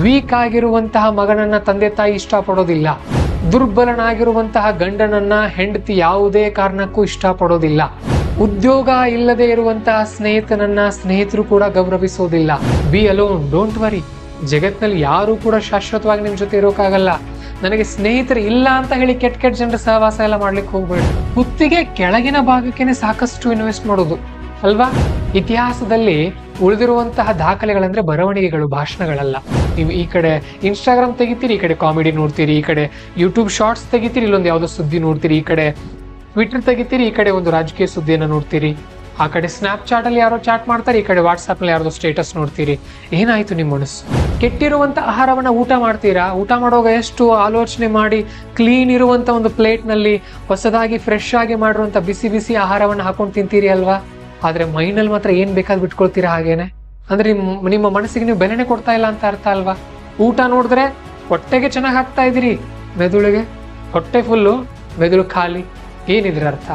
Weak ಆಗಿರುವಂತಹ ಮಗನನ್ನ ತಂದೆ ತಾಯಿ ಇಷ್ಟಪಡೋದಿಲ್ಲ. ದುರ್ಬಲನಾಗಿರುವಂತಹ ಗಂಡನನ್ನ ಹೆಂಡತಿ ಯಾವುದೇ ಕಾರಣಕ್ಕೂ ಇಷ್ಟಪಡೋದಿಲ್ಲ. ಉದ್ಯೋಗ ಇಲ್ಲದೆ ಇರುವಂತಹ ಸ್ನೇಹಿತನನ್ನ ಸ್ನೇಹಿತರು ಕೂಡ ಗೌರವಿಸೋದಿಲ್ಲ. Be alone, don't worry. ಜಗತ್ನಲ್ಲಿ ಯಾರು ಕೂಡ ಶಾಶ್ವತವಾಗಿ ನಿಮ್ ಜೊತೆ ಇರೋಕ್ಕಾಗಲ್ಲ. ನನಗೆ ಸ್ನೇಹಿತರು ಇಲ್ಲ ಅಂತ ಹೇಳಿ ಕೆಟ್ಟ ಜನರ ಸಹವಾಸ ಎಲ್ಲ ಮಾಡ್ಲಿಕ್ಕೆ ಹೋಗ್ಬೇಡಿ. ಕುತ್ತಿಗೆ ಕೆಳಗಿನ ಭಾಗಕ್ಕೇನೆ ಸಾಕಷ್ಟು ಇನ್ವೆಸ್ಟ್ ಮಾಡೋದು ಅಲ್ವಾ? ಇತಿಹಾಸದಲ್ಲಿ ಉಳಿದಿರುವಂತಹ ದಾಖಲೆಗಳಂದ್ರೆ ಬರವಣಿಗೆಗಳು, ಭಾಷಣಗಳಲ್ಲ. ನೀವು ಈ ಕಡೆ ಇನ್ಸ್ಟಾಗ್ರಾಮ್ ತೆಗಿತೀರಿ, ಈ ಕಡೆ ಕಾಮಿಡಿ ನೋಡ್ತೀರಿ, ಈ ಕಡೆ ಯೂಟ್ಯೂಬ್ ಶಾರ್ಟ್ಸ್ ತೆಗಿತೀರಿ, ಇಲ್ಲೊಂದು ಯಾವುದೋ ಸುದ್ದಿ ನೋಡ್ತೀರಿ, ಈ ಕಡೆ ಟ್ವಿಟರ್ ತೆಗಿತೀರಿ, ಈ ಕಡೆ ಒಂದು ರಾಜಕೀಯ ಸುದ್ದಿಯನ್ನು ನೋಡ್ತೀರಿ, ಆ ಕಡೆ ಸ್ನ್ಯಾಪ್ಚಾಟ್ ಅಲ್ಲಿ ಯಾರೋ ಚಾಟ್ ಮಾಡ್ತಾರೆ, ಈ ಕಡೆ ವಾಟ್ಸ್ಆಪ್ ನಲ್ಲಿ ಯಾರೋ ಸ್ಟೇಟಸ್ ನೋಡ್ತೀರಿ. ಏನಾಯ್ತು ನಿಮ್ಮ ಮನಸ್ಸು? ಕೆಟ್ಟಿರುವಂತ ಆಹಾರವನ್ನ ಊಟ ಮಾಡ್ತೀರಾ? ಊಟ ಮಾಡುವಾಗ ಎಷ್ಟು ಆಲೋಚನೆ ಮಾಡಿ ಕ್ಲೀನ್ ಇರುವಂತ ಒಂದು ಪ್ಲೇಟ್ ನಲ್ಲಿ ಹೊಸದಾಗಿ ಫ್ರೆಶ್ ಆಗಿ ಮಾಡಿರುವಂತ ಬಿಸಿ ಬಿಸಿ ಆಹಾರವನ್ನ ಹಾಕೊಂಡು ತಿಂತೀರಿ ಅಲ್ವಾ? ಆದ್ರೆ ಮೈನಲ್ಲಿ ಮಾತ್ರ ಏನ್ ಬೇಕಾದ್ ಬಿಟ್ಕೊಳ್ತೀರಾ ಹಾಗೇನೆ. ಅಂದ್ರೆ ನಿಮ್ಮ ಮನಸ್ಸಿಗೆ ನೀವು ಬೆಲೆನೆ ಕೊಡ್ತಾ ಇಲ್ಲ ಅಂತ ಅರ್ಥ ಅಲ್ವಾ? ಊಟ ನೋಡಿದ್ರೆ ಹೊಟ್ಟೆಗೆ ಚೆನ್ನಾಗಿ ಹಾಕ್ತಾ ಇದೀರಿ, ಮೆದುಳಿಗೆ ಹೊಟ್ಟೆ ಫುಲ್ಲು, ಮೆದುಳು ಖಾಲಿ. ಏನಿದ್ರ ಅರ್ಥ?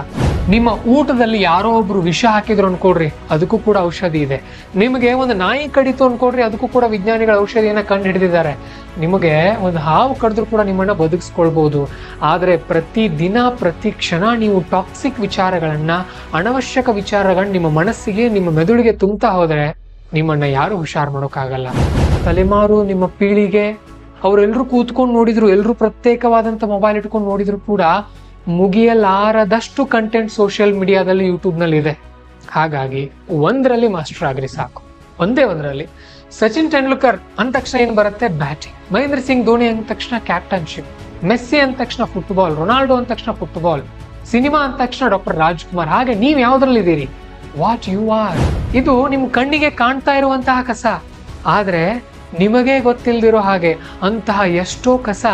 ನಿಮ್ಮ ಊಟದಲ್ಲಿ ಯಾರೋ ಒಬ್ರು ವಿಷ ಹಾಕಿದ್ರು ಅನ್ಕೊಡ್ರಿ, ಅದಕ್ಕೂ ಕೂಡ ಔಷಧಿ ಇದೆ. ನಿಮಗೆ ಒಂದು ನಾಯಿ ಕಡಿತು ಅನ್ಕೊಡ್ರಿ, ಅದಕ್ಕೂ ಕೂಡ ವಿಜ್ಞಾನಿಗಳ ಔಷಧಿಯನ್ನ ಕಂಡು ಹಿಡಿದಿದ್ದಾರೆ. ನಿಮಗೆ ಒಂದು ಹಾವು ಕಡಿದ್ರು ಕೂಡ ನಿಮ್ಮನ್ನ ಬದುಕಿಸ್ಕೊಳ್ಬಹುದು. ಆದ್ರೆ ಪ್ರತಿ ದಿನ ಪ್ರತಿ ಕ್ಷಣ ನೀವು ಟಾಕ್ಸಿಕ್ ವಿಚಾರಗಳನ್ನ, ಅನವಶ್ಯಕ ವಿಚಾರಗಳನ್ನ ನಿಮ್ಮ ಮನಸ್ಸಿಗೆ, ನಿಮ್ಮ ಮೆದುಳಿಗೆ ತುಂಬ್ತಾ ಹೋದ್ರೆ ನಿಮ್ಮನ್ನ ಯಾರು ಹುಷಾರ್ ಮಾಡೋಕ್ಕಾಗಲ್ಲ. ತಲೆಮಾರು, ನಿಮ್ಮ ಪೀಳಿಗೆ, ಅವರೆಲ್ಲರೂ ಕೂತ್ಕೊಂಡು ನೋಡಿದ್ರು, ಎಲ್ಲರೂ ಪ್ರತ್ಯೇಕವಾದಂತ ಮೊಬೈಲ್ ಇಟ್ಕೊಂಡು ನೋಡಿದ್ರು ಕೂಡ ಮುಗಿಯಲಾರದಷ್ಟು ಕಂಟೆಂಟ್ ಸೋಷಿಯಲ್ ಮೀಡಿಯಾದಲ್ಲಿ, ಯೂಟ್ಯೂಬ್ ನಲ್ಲಿ ಇದೆ. ಹಾಗಾಗಿ ಒಂದರಲ್ಲಿ ಮಾಸ್ಟರ್ ಆಗ್ರಿ ಸಾಕು, ಒಂದರಲ್ಲಿ. ಸಚಿನ್ ತೆಂಡೂಲ್ಕರ್ ಅಂದ ತಕ್ಷಣ ಏನ್ ಬರುತ್ತೆ? ಬ್ಯಾಟಿಂಗ್. ಮಹೇಂದ್ರ ಸಿಂಗ್ ಧೋನಿ ಅಂದ ತಕ್ಷಣ ಕ್ಯಾಪ್ಟನ್ಶಿಪ್. ಮೆಸ್ಸಿ ಅಂದ ತಕ್ಷಣ ಫುಟ್ಬಾಲ್. ರೊನಾಲ್ಡೋ ಅಂದ ತಕ್ಷಣ ಫುಟ್ಬಾಲ್. ಸಿನಿಮಾ ಅಂದ ತಕ್ಷಣ ಡಾಕ್ಟರ್ ರಾಜ್ಕುಮಾರ್. ಹಾಗೆ ನೀವ್ ಯಾವ್ದ್ರಲ್ಲಿದ್ದೀರಿ? What you R. ಇದು ನಿಮ್ ಕಣ್ಣಿಗೆ ಕಾಣ್ತಾ ಇರುವಂತಹ ಕಸ. ಆದ್ರೆ ನಿಮಗೆ ಗೊತ್ತಿಲ್ದಿರೋ ಹಾಗೆ ಅಂತಹ ಎಷ್ಟೋ ಕಸ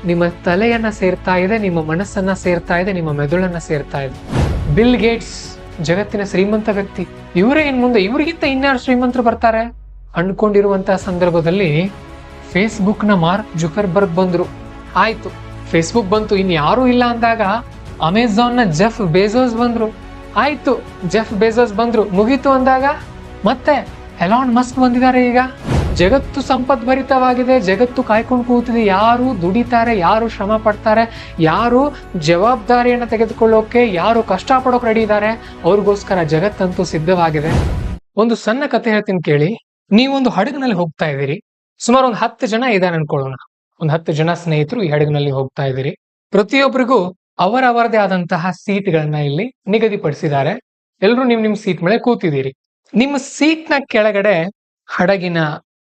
ನಿಮ್ಮ ತಲೆಯನ್ನ ಸೇರ್ತಾ ಇದೆ, ನಿಮ್ಮ ಮನಸ್ಸನ್ನ ಸೇರ್ತಾ ಇದೆ, ನಿಮ್ಮ ಮೆದುಳನ್ನ ಸೇರ್ತಾ ಇದೆ. ಬಿಲ್ ಗೇಟ್ಸ್ ಜಗತ್ತಿನ ಶ್ರೀಮಂತ ವ್ಯಕ್ತಿ. ಇವರೇ ಇನ್ ಮುಂದೆ ಇವ್ರಿಗಿಂತ ಇನ್ಯಾರು ಶ್ರೀಮಂತರು ಬರ್ತಾರೆ ಅನ್ಕೊಂಡಿರುವಂತಹ ಸಂದರ್ಭದಲ್ಲಿ ಫೇಸ್ಬುಕ್ ನ ಮಾರ್ಕ್ ಜುಕರ್ಬರ್ಗ್ ಬಂದ್ರು. ಆಯ್ತು, ಫೇಸ್ಬುಕ್ ಬಂತು, ಇನ್ ಯಾರು ಇಲ್ಲ ಅಂದಾಗ ಅಮೆಜಾನ್ ನ ಜೆಫ್ ಬೆಜೋಸ್ ಬಂದ್ರು. ಆಯ್ತು, ಜೆಫ್ ಬೆಜೋಸ್ ಬಂದ್ರು, ಮುಗೀತು ಅಂದಾಗ ಮತ್ತೆ ಎಲಾನ್ ಮಸ್ಕ್ ಬಂದಿದ್ದಾರೆ. ಈಗ ಜಗತ್ತು ಸಂಪದ್ಭರಿತವಾಗಿದೆ, ಜಗತ್ತು ಕಾಯ್ಕೊಂಡು ಕೂತಿದೆ. ಯಾರು ದುಡಿತಾರೆ, ಯಾರು ಶ್ರಮ ಪಡ್ತಾರೆ, ಯಾರು ಜವಾಬ್ದಾರಿಯನ್ನು ತೆಗೆದುಕೊಳ್ಳೋಕೆ, ಯಾರು ಕಷ್ಟಪಡೋಕೆ ರೆಡಿ ಇದ್ದಾರೆ, ಅವ್ರಿಗೋಸ್ಕರ ಜಗತ್ತಂತೂ ಸಿದ್ಧವಾಗಿದೆ. ಒಂದು ಸಣ್ಣ ಕಥೆ ಹೇಳ್ತೀನಿ ಕೇಳಿ. ನೀವೊಂದು ಹಡಗಿನಲ್ಲಿ ಹೋಗ್ತಾ ಇದ್ದೀರಿ. ಸುಮಾರು ಒಂದು 10 ಜನ ಇದ್ದಾರೆ ಅನ್ಕೊಳ್ಳೋಣ. ಒಂದು 10 ಜನ ಸ್ನೇಹಿತರು ಈ ಹಡಗಿನಲ್ಲಿ ಹೋಗ್ತಾ ಇದ್ದೀರಿ. ಪ್ರತಿಯೊಬ್ಬರಿಗೂ ಅವರವರದೇ ಆದಂತಹ ಸೀಟ್ಗಳನ್ನ ಇಲ್ಲಿ ನಿಗದಿಪಡಿಸಿದ್ದಾರೆ. ಎಲ್ಲರೂ ನಿಮ್ ಸೀಟ್ ಮೇಲೆ ಕೂತಿದ್ದೀರಿ. ನಿಮ್ಮ ಸೀಟ್ ನ ಕೆಳಗಡೆ ಹಡಗಿನ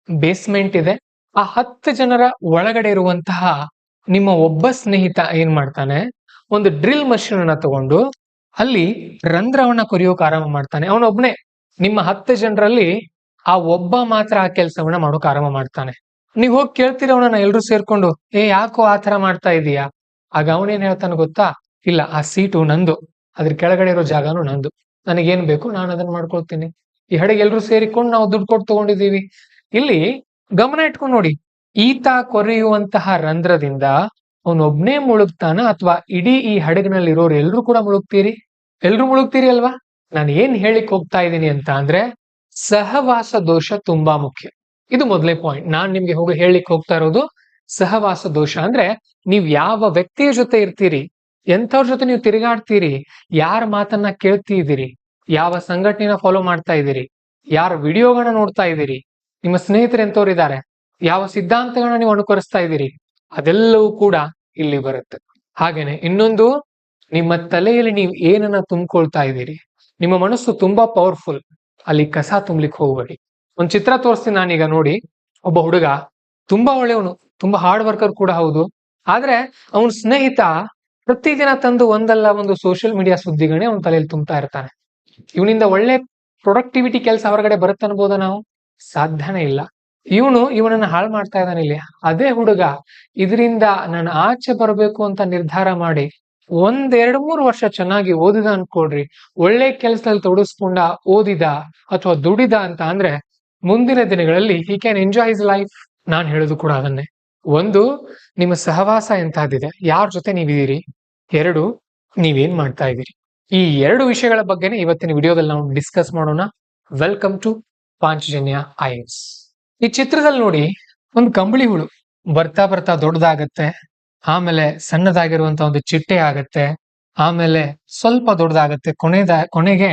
ಬೇಸ್ಮೆಂಟ್ ಇದೆ. ಆ 10 ಜನರ ಒಳಗಡೆ ಇರುವಂತಹ ನಿಮ್ಮ ಒಬ್ಬ ಸ್ನೇಹಿತ ಏನ್ ಮಾಡ್ತಾನೆ, ಒಂದು ಡ್ರಿಲ್ ಮಷೀನ್ ಅನ್ನ ತಗೊಂಡು ಅಲ್ಲಿ ರಂಧ್ರವನ್ನ ಕೊರಿಯೋಕೆ ಆರಂಭ ಮಾಡ್ತಾನೆ. ಅವನೊಬ್ನೇ. ನಿಮ್ಮ 10 ಜನರಲ್ಲಿ ಆ ಒಬ್ಬ ಮಾತ್ರ ಆ ಕೆಲಸವನ್ನ ಮಾಡೋಕೆ ಆರಂಭ ಮಾಡ್ತಾನೆ. ನೀವ್ ಹೋಗಿ ಕೇಳ್ತೀರ ಅವನನ್ನ, ಎಲ್ರು ಸೇರ್ಕೊಂಡು, ಯಾಕೋ ಆ ತರ ಮಾಡ್ತಾ ಇದೀಯಾ? ಆಗ ಅವನೇನ್ ಹೇಳ್ತಾನೆ ಗೊತ್ತಾ? ಇಲ್ಲ, ಆ ಸೀಟು ನಂದು, ಅದ್ರ ಕೆಳಗಡೆ ಇರೋ ಜಾಗನು ನಂದು, ನನಗೇನ್ ಬೇಕು ನಾನು ಅದನ್ನ ಮಾಡ್ಕೊಳ್ತೀನಿ. ಈ ಹಡಗೆ ಎಲ್ರು ಸೇರಿಕೊಂಡು ನಾವು ದುಡ್ಡು ಕೊಟ್ಟು ತಗೊಂಡಿದೀವಿ. ಇಲ್ಲಿ ಗಮನ ಇಟ್ಕೊಂಡು ನೋಡಿ, ಈತ ಕೊರೆಯುವಂತಹ ರಂಧ್ರದಿಂದ ಅವನೊಬ್ನೇ ಮುಳುಗ್ತಾನ ಅಥವಾ ಇಡೀ ಈ ಹಡಗಿನಲ್ಲಿ ಇರೋರು ಎಲ್ರು ಕೂಡ ಮುಳುಗ್ತೀರಿ? ಎಲ್ರು ಮುಳುಗ್ತೀರಿ ಅಲ್ವಾ? ನಾನು ಏನ್ ಹೇಳಿಕ್ ಹೋಗ್ತಾ ಇದ್ದೀನಿ ಅಂತ ಅಂದ್ರೆ, ಸಹವಾಸ ದೋಷ ತುಂಬಾ ಮುಖ್ಯ. ಇದು ಮೊದಲೇ ಪಾಯಿಂಟ್. ನಾನ್ ನಿಮ್ಗೆ ಹೋಗಿ ಹೇಳಿಕ್ ಹೋಗ್ತಾ ಇರೋದು ಸಹವಾಸ ದೋಷ ಅಂದ್ರೆ ನೀವ್ ಯಾವ ವ್ಯಕ್ತಿಯ ಜೊತೆ ಇರ್ತೀರಿ, ಎಂಥವ್ರ ಜೊತೆ ನೀವು ತಿರುಗಾಡ್ತೀರಿ, ಯಾರ ಮಾತನ್ನ ಕೇಳ್ತಿದ್ದೀರಿ, ಯಾವ ಸಂಘಟನೆನ ಫಾಲೋ ಮಾಡ್ತಾ ಇದ್ದೀರಿ, ಯಾರ ವಿಡಿಯೋಗಳನ್ನ ನೋಡ್ತಾ ಇದ್ದೀರಿ, ನಿಮ್ಮ ಸ್ನೇಹಿತರು ಎಂತವ್ರು ಇದ್ದಾರೆ, ಯಾವ ಸಿದ್ಧಾಂತಗಳನ್ನ ನೀವು ಅನುಕರಿಸ್ತಾ ಇದ್ದೀರಿ, ಅದೆಲ್ಲವೂ ಕೂಡ ಇಲ್ಲಿ ಬರುತ್ತೆ. ಹಾಗೇನೆ ಇನ್ನೊಂದು, ನಿಮ್ಮ ತಲೆಯಲ್ಲಿ ನೀವು ಏನನ್ನ ತುಂಬಿಕೊಳ್ತಾ ಇದ್ದೀರಿ. ನಿಮ್ಮ ಮನಸ್ಸು ತುಂಬಾ ಪವರ್ಫುಲ್, ಅಲ್ಲಿ ಕಸ ತುಂಬ್ಲಿಕ್ಕೆ ಹೋಗ್ಬೇಡಿ. ಒಂದ್ ಚಿತ್ರ ತೋರಿಸ್ತೀನಿ ನಾನೀಗ ನೋಡಿ. ಒಬ್ಬ ಹುಡುಗ ತುಂಬಾ ಒಳ್ಳೆಯವನು, ತುಂಬಾ ಹಾರ್ಡ್ ವರ್ಕರ್ ಕೂಡ ಹೌದು. ಆದ್ರೆ ಅವನ ಸ್ನೇಹಿತ ಪ್ರತಿದಿನ ತಂದು ಒಂದಲ್ಲ ಒಂದು ಸೋಷಿಯಲ್ ಮೀಡಿಯಾ ಸುದ್ದಿಗಳನ್ನೇ ಅವನ ತಲೆಯಲ್ಲಿ ತುಂಬ್ತಾ ಇರ್ತಾನೆ. ಇವನಿಂದ ಒಳ್ಳೆ ಪ್ರೊಡಕ್ಟಿವಿಟಿ ಕೆಲಸ ಹೊರಗಡೆ ಬರುತ್ತೆ ಅನ್ಬೋದ ನಾವು? ಸಾಧ್ಯನೇ ಇಲ್ಲ. ಇವನನ್ನ ಹಾಳು ಮಾಡ್ತಾ ಇದ್ದಾನೆ ಇಲ್ಲಿ. ಅದೇ ಹುಡುಗ ಇದರಿಂದ ನಾನು ಆಚೆ ಬರಬೇಕು ಅಂತ ನಿರ್ಧಾರ ಮಾಡಿ 1-2-3 ವರ್ಷ ಚೆನ್ನಾಗಿ ಓದಿದ ಅನ್ಕೊಳ್ರಿ, ಒಳ್ಳೆ ಕೆಲಸದಲ್ಲಿ ತೊಡಗಿಸ್ಕೊಂಡ, ಓದಿದ ಅಥವಾ ದುಡಿದ ಅಂತ ಅಂದ್ರೆ ಮುಂದಿನ ದಿನಗಳಲ್ಲಿ he can enjoy his life. ನಾನ್ ಹೇಳುದು ಕೂಡ ಅದನ್ನೇ. ಒಂದು, ನಿಮ್ಮ ಸಹವಾಸ ಎಂತಹದಿದೆ, ಯಾರ ಜೊತೆ ನೀವಿದ್ದೀರಿ. 2, ನೀವೇನ್ ಮಾಡ್ತಾ ಇದ್ದೀರಿ. ಈ 2 ವಿಷಯಗಳ ಬಗ್ಗೆನೇ ಇವತ್ತಿನ ವಿಡಿಯೋದಲ್ಲಿ ನಾವು ಡಿಸ್ಕಸ್ ಮಾಡೋಣ. Welcome to Panchajanya IAS. ಈ ಚಿತ್ರದಲ್ಲಿ ನೋಡಿ, ಒಂದು ಕಂಬಳಿ ಹುಳು ಬರ್ತಾ ಬರ್ತಾ ದೊಡ್ಡದಾಗತ್ತೆ, ಆಮೇಲೆ ಸಣ್ಣದಾಗಿರುವಂತ ಒಂದು ಚಿಟ್ಟೆ ಆಗತ್ತೆ, ಆಮೇಲೆ ಸ್ವಲ್ಪ ದೊಡ್ಡದಾಗತ್ತೆ, ಕೊನೆಗೆ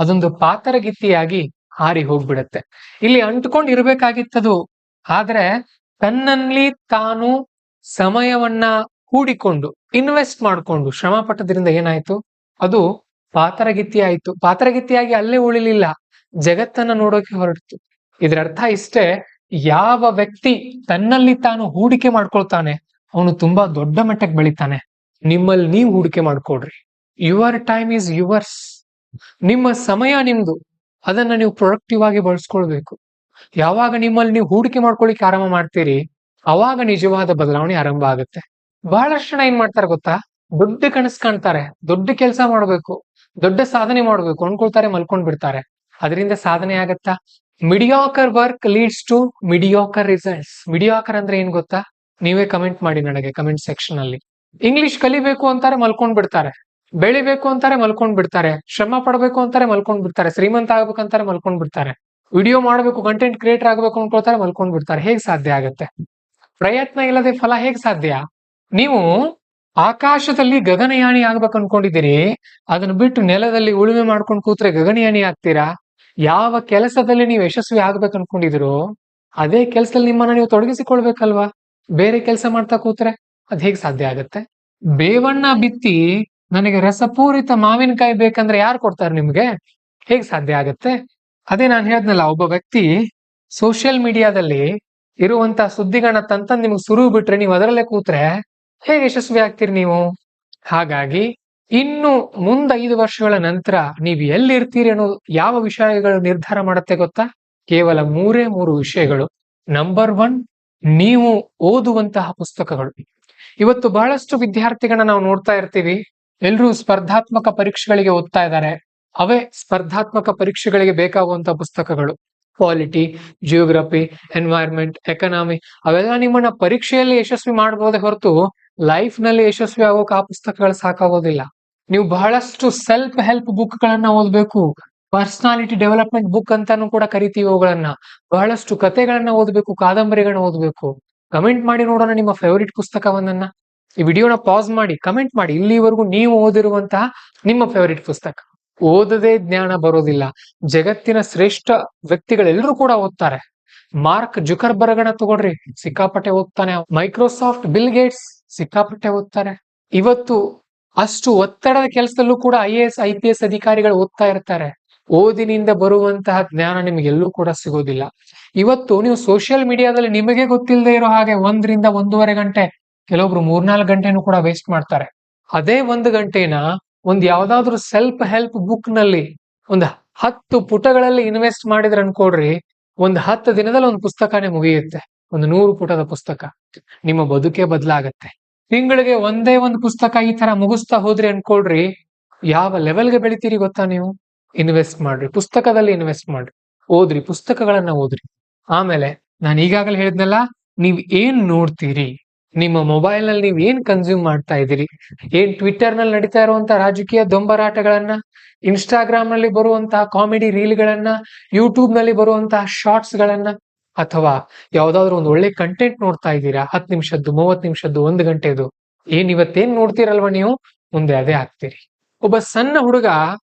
ಅದೊಂದು ಪಾತರಗಿತ್ತಿಯಾಗಿ ಹಾರಿ ಹೋಗ್ಬಿಡತ್ತೆ. ಇಲ್ಲಿ ಅಂಟ್ಕೊಂಡು ಇರ್ಬೇಕಾಗಿತ್ತದು, ಆದ್ರೆ ತನ್ನಲ್ಲಿ ತಾನು ಸಮಯವನ್ನ ಹೂಡಿಕೊಂಡು ಇನ್ವೆಸ್ಟ್ ಮಾಡ್ಕೊಂಡು ಶ್ರಮ ಪಟ್ಟದ್ರಿಂದ ಏನಾಯ್ತು, ಅದು ಪಾತರಗಿತ್ತಿ ಆಯ್ತು. ಪಾತರಗಿತ್ತಿಯಾಗಿ ಅಲ್ಲೇ ಉಳಿಲಿಲ್ಲ, ಜಗತ್ತನ್ನ ನೋಡೋಕೆ ಹೊರಡ್ತು. ಇದರ ಅರ್ಥ ಇಷ್ಟೇ, ಯಾವ ವ್ಯಕ್ತಿ ತನ್ನಲ್ಲಿ ತಾನು ಹೂಡಿಕೆ ಮಾಡ್ಕೊಳ್ತಾನೆ ಅವನು ತುಂಬಾ ದೊಡ್ಡ ಮಟ್ಟಕ್ಕೆ ಬೆಳಿತಾನೆ. ನಿಮ್ಮಲ್ಲಿ ನೀವು ಹೂಡಿಕೆ ಮಾಡ್ಕೊಡ್ರಿ. Your time is yours. ನಿಮ್ಮ ಸಮಯ ನಿಮ್ದು, ಅದನ್ನ ನೀವು ಪ್ರೊಡಕ್ಟಿವ್ ಆಗಿ ಬಳಸ್ಕೊಳ್ಬೇಕು. ಯಾವಾಗ ನಿಮ್ಮಲ್ಲಿ ನೀವು ಹೂಡಿಕೆ ಮಾಡ್ಕೊಳ್ಳಿಕ್ಕೆ ಆರಂಭ ಮಾಡ್ತೀರಿ, ಅವಾಗ ನಿಜವಾದ ಬದಲಾವಣೆ ಆರಂಭ ಆಗುತ್ತೆ. ಬಹಳಷ್ಟು ಜನ ಏನ್ ಮಾಡ್ತಾರೆ ಗೊತ್ತಾ, ದೊಡ್ಡ ಕನಸು ಕಾಣ್ತಾರೆ, ದೊಡ್ಡ ಕೆಲಸ ಮಾಡ್ಬೇಕು, ದೊಡ್ಡ ಸಾಧನೆ ಮಾಡ್ಬೇಕು ಅನ್ಕೊಳ್ತಾರೆ, ಮಲ್ಕೊಂಡ್ ಬಿಡ್ತಾರೆ. ಅದರಿಂದ ಸಾಧನೆ ಆಗತ್ತಾ? ಮಿಡಿಯಾಕರ್ ವರ್ಕ್ ಲೀಡ್ಸ್ ಟು ಮಿಡಿಯಾಕರ್ ರಿಸಲ್ಟ್ಸ್. ಮಿಡಿಯಾಕರ್ ಅಂದ್ರೆ ಏನ್ ಗೊತ್ತಾ? ನೀವೇ ಕಮೆಂಟ್ ಮಾಡಿ ನನಗೆ ಕಮೆಂಟ್ ಸೆಕ್ಷನ್ ಅಲ್ಲಿ. ಇಂಗ್ಲಿಷ್ ಕಲಿಬೇಕು ಅಂತಾರೆ, ಮಲ್ಕೊಂಡ್ ಬಿಡ್ತಾರೆ. ಬೆಳಿಬೇಕು ಅಂತಾರೆ, ಮಲ್ಕೊಂಡ್ ಬಿಡ್ತಾರೆ. ಶ್ರಮ ಪಡಬೇಕು ಅಂತಾರೆ, ಮಲ್ಕೊಂಡ್ ಬಿಡ್ತಾರೆ. ಶ್ರೀಮಂತ ಆಗ್ಬೇಕಂತಾರೆ, ಮಲ್ಕೊಂಡ್ ಬಿಡ್ತಾರೆ. ವಿಡಿಯೋ ಮಾಡ್ಬೇಕು, ಕಂಟೆಂಟ್ ಕ್ರಿಯೇಟರ್ ಆಗ್ಬೇಕು ಅನ್ಕೊಳ್ತಾರೆ, ಮಲ್ಕೊಂಡ್ ಬಿಡ್ತಾರೆ. ಹೇಗ್ ಸಾಧ್ಯ ಆಗತ್ತೆ? ಪ್ರಯತ್ನ ಇಲ್ಲದೆ ಫಲ ಹೇಗ್ ಸಾಧ್ಯ? ನೀವು ಆಕಾಶದಲ್ಲಿ ಗಗನಯಾನಿ ಆಗ್ಬೇಕು ಅನ್ಕೊಂಡಿದ್ದೀರಿ, ಅದನ್ನ ಬಿಟ್ಟು ನೆಲದಲ್ಲಿ ಉಳುಮೆ ಮಾಡ್ಕೊಂಡು ಕೂತ್ರೆ ಗಗನಯಾನಿ ಆಗ್ತೀರಾ? ಯಾವ ಕೆಲಸದಲ್ಲಿ ನೀವು ಯಶಸ್ವಿ ಆಗ್ಬೇಕು ಅನ್ಕೊಂಡಿದಿರೋ ಅದೇ ಕೆಲಸದಲ್ಲಿ ನಿಮ್ಮನ್ನ ನೀವು ತೊಡಗಿಸಿಕೊಳ್ಬೇಕಲ್ವಾ? ಬೇರೆ ಕೆಲಸ ಮಾಡ್ತಾ ಕೂತ್ರೆ ಅದ್ ಹೇಗ್ ಸಾಧ್ಯ ಆಗತ್ತೆ? ಬೇವಣ್ಣ ಬಿತ್ತಿ ನನಗೆ ರಸಪೂರಿತ ಮಾವಿನಕಾಯಿ ಬೇಕಂದ್ರೆ ಯಾರು ಕೊಡ್ತಾರೆ ನಿಮ್ಗೆ? ಹೇಗ್ ಸಾಧ್ಯ ಆಗತ್ತೆ? ಅದೇ ನಾನು ಹೇಳ್ದ್ನಲ್ಲ, ಒಬ್ಬ ವ್ಯಕ್ತಿ ಸೋಷಿಯಲ್ ಮೀಡಿಯಾದಲ್ಲಿ ಇರುವಂತ ಸುದ್ದಿಗಳನ್ನ ತಂತಂದ್ ನಿಮ್ಗೆ ಸುರು ಬಿಟ್ರೆ ನೀವು ಅದರಲ್ಲೇ ಕೂತ್ರೆ ಹೇಗೆ ಯಶಸ್ವಿ ಆಗ್ತೀರಿ ನೀವು? ಹಾಗಾಗಿ ಇನ್ನು ಮುಂದೆ 5 ವರ್ಷಗಳ ನಂತರ ನೀವು ಎಲ್ಲಿರ್ತೀರಿ ಅನ್ನೋದು ಯಾವ ವಿಷಯಗಳು ನಿರ್ಧಾರ ಮಾಡುತ್ತೆ ಗೊತ್ತಾ? ಕೇವಲ 3 ವಿಷಯಗಳು. ನಂಬರ್ 1, ನೀವು ಓದುವಂತಹ ಪುಸ್ತಕಗಳು. ಇವತ್ತು ಬಹಳಷ್ಟು ವಿದ್ಯಾರ್ಥಿಗಳನ್ನ ನಾವು ನೋಡ್ತಾ ಇರ್ತೀವಿ, ಎಲ್ರೂ ಸ್ಪರ್ಧಾತ್ಮಕ ಪರೀಕ್ಷೆಗಳಿಗೆ ಓದ್ತಾ ಇದ್ದಾರೆ. ಅವೇ ಸ್ಪರ್ಧಾತ್ಮಕ ಪರೀಕ್ಷೆಗಳಿಗೆ ಬೇಕಾಗುವಂತಹ ಪುಸ್ತಕಗಳು. ಪಾಲಿಟಿ, ಜಿಯೋಗ್ರಫಿ, ಎನ್ವೈರ್ಮೆಂಟ್, ಎಕನಾಮಿ, ಅವೆಲ್ಲ ನಿಮ್ಮನ್ನ ಪರೀಕ್ಷೆಯಲ್ಲಿ ಯಶಸ್ವಿ ಮಾಡಬಹುದೇ ಹೊರತು ಲೈಫ್ ನಲ್ಲಿ ಯಶಸ್ವಿ ಆಗೋಕೆ ಆ ಪುಸ್ತಕಗಳು ಸಾಕಾಗೋದಿಲ್ಲ. ನೀವು ಬಹಳಷ್ಟು ಸೆಲ್ಫ್ ಹೆಲ್ಪ್ ಬುಕ್ ಗಳನ್ನ ಓದ್ಬೇಕು. ಪರ್ಸನಾಲಿಟಿ ಡೆವಲಪ್ಮೆಂಟ್ ಬುಕ್ ಅಂತಾನು ಕೂಡ ಕರಿತೀವಿ ಅವುಗಳನ್ನ. ಬಹಳಷ್ಟು ಕಥೆಗಳನ್ನ ಓದ್ಬೇಕು, ಕಾದಂಬರಿಗಳನ್ನ ಓದ್ಬೇಕು. ಕಮೆಂಟ್ ಮಾಡಿ ನೋಡೋಣ ನಿಮ್ಮ ಫೇವರಿಟ್ ಪುಸ್ತಕವನ್ನ. ಈ ವಿಡಿಯೋನ ಪಾಸ್ ಮಾಡಿ ಕಮೆಂಟ್ ಮಾಡಿ ಇಲ್ಲಿವರೆಗೂ ನೀವು ಓದಿರುವಂತಹ ನಿಮ್ಮ ಫೇವರಿಟ್ ಪುಸ್ತಕ. ಓದದೇ ಜ್ಞಾನ ಬರೋದಿಲ್ಲ. ಜಗತ್ತಿನ ಶ್ರೇಷ್ಠ ವ್ಯಕ್ತಿಗಳೆಲ್ಲರೂ ಕೂಡ ಓದ್ತಾರೆ. ಮಾರ್ಕ್ ಜುಕರ್ಬರ್ಗ್ನ ತಗೊಳ್ರಿ, ಸಿಕ್ಕಾಪಟ್ಟೆ ಓದ್ತಾನೆ. ಮೈಕ್ರೋಸಾಫ್ಟ್ ಬಿಲ್ ಗೇಟ್ಸ್ ಸಿಕ್ಕಾಪಟ್ಟೆ ಓದ್ತಾರೆ. ಇವತ್ತು ಅಷ್ಟು ಒತ್ತಡದ ಕೆಲಸದಲ್ಲೂ ಕೂಡ IAS IPS ಅಧಿಕಾರಿಗಳು ಓದ್ತಾ ಇರ್ತಾರೆ. ಓದಿನಿಂದ ಬರುವಂತಹ ಜ್ಞಾನ ನಿಮ್ಗೆಲ್ಲೂ ಕೂಡ ಸಿಗೋದಿಲ್ಲ. ಇವತ್ತು ನೀವು ಸೋಷಿಯಲ್ ಮೀಡಿಯಾದಲ್ಲಿ ನಿಮಗೆ ಗೊತ್ತಿಲ್ಲದೆ ಇರೋ ಹಾಗೆ 1 ರಿಂದ 1.5 ಗಂಟೆ, ಕೆಲವೊಬ್ರು 3-4 ಗಂಟೆನೂ ಕೂಡ ವೇಸ್ಟ್ ಮಾಡ್ತಾರೆ. ಅದೇ 1 ಗಂಟೆನ ಒಂದ್ ಯಾವ್ದಾದ್ರು ಸೆಲ್ಫ್ ಹೆಲ್ಪ್ ಬುಕ್ ನಲ್ಲಿ ಒಂದ್ 10 ಪುಟಗಳಲ್ಲಿ ಇನ್ವೆಸ್ಟ್ ಮಾಡಿದ್ರೆ ಅನ್ಕೊಡ್ರಿ, ಒಂದ್ 10 ದಿನದಲ್ಲಿ ಒಂದು ಪುಸ್ತಕನೇ ಮುಗಿಯುತ್ತೆ. ಒಂದು 100 ಪುಟದ ಪುಸ್ತಕ. ನಿಮ್ಮ ಬದುಕೆ ಬದಲಾಗತ್ತೆ. ತಿಂಗಳಿಗೆ ಒಂದೇ ಒಂದು ಪುಸ್ತಕ ಈ ತರ ಮುಗಿಸ್ತಾ ಹೋದ್ರಿ ಅನ್ಕೊಳ್ರಿ, ಯಾವ ಲೆವೆಲ್ಗೆ ಬೆಳಿತೀರಿ ಗೊತ್ತಾ ನೀವು? ಇನ್ವೆಸ್ಟ್ ಮಾಡ್ರಿ, ಪುಸ್ತಕದಲ್ಲಿ ಇನ್ವೆಸ್ಟ್ ಮಾಡ್ರಿ, ಓದ್ರಿ, ಪುಸ್ತಕಗಳನ್ನ ಓದ್ರಿ. ಆಮೇಲೆ ನಾನು ಈಗಾಗಲೇ ಹೇಳಿದ್ನಲ್ಲ, ನೀವ್ ಏನ್ ನೋಡ್ತೀರಿ, ನಿಮ್ಮ ಮೊಬೈಲ್ ನಲ್ಲಿ ನೀವ್ ಏನ್ ಕನ್ಸ್ಯೂಮ್ ಮಾಡ್ತಾ ಇದ್ದೀರಿ, ಏನ್ ಟ್ವಿಟರ್ ನಲ್ಲಿ ನಡೀತಾ ಇರುವಂತಹ ರಾಜಕೀಯ ದೊಂಬರಾಟಗಳನ್ನ, ಇನ್ಸ್ಟಾಗ್ರಾಮ್ ನಲ್ಲಿ ಬರುವಂತಹ ಕಾಮಿಡಿ ರೀಲ್ಗಳನ್ನ, ಯೂಟ್ಯೂಬ್ ನಲ್ಲಿ ಬರುವಂತಹ ಶಾರ್ಟ್ಸ್ ಗಳನ್ನ, ಅಥವಾ ಯಾವ್ದಾದ್ರು ಒಂದು ಒಳ್ಳೆ ಕಂಟೆಂಟ್ ನೋಡ್ತಾ ಇದ್ದೀರಾ, 10 ನಿಮಿಷದ್ದು, 30 ನಿಮಿಷದ್ದು, 1 ಗಂಟೆದು, ಇವತ್ತೇನ್ ನೋಡ್ತೀರಲ್ವಾ ನೀವು, ಮುಂದೆ ಅದೇ ಆಗ್ತೀರಿ. ಒಬ್ಬ ಸಣ್ಣ ಹುಡುಗ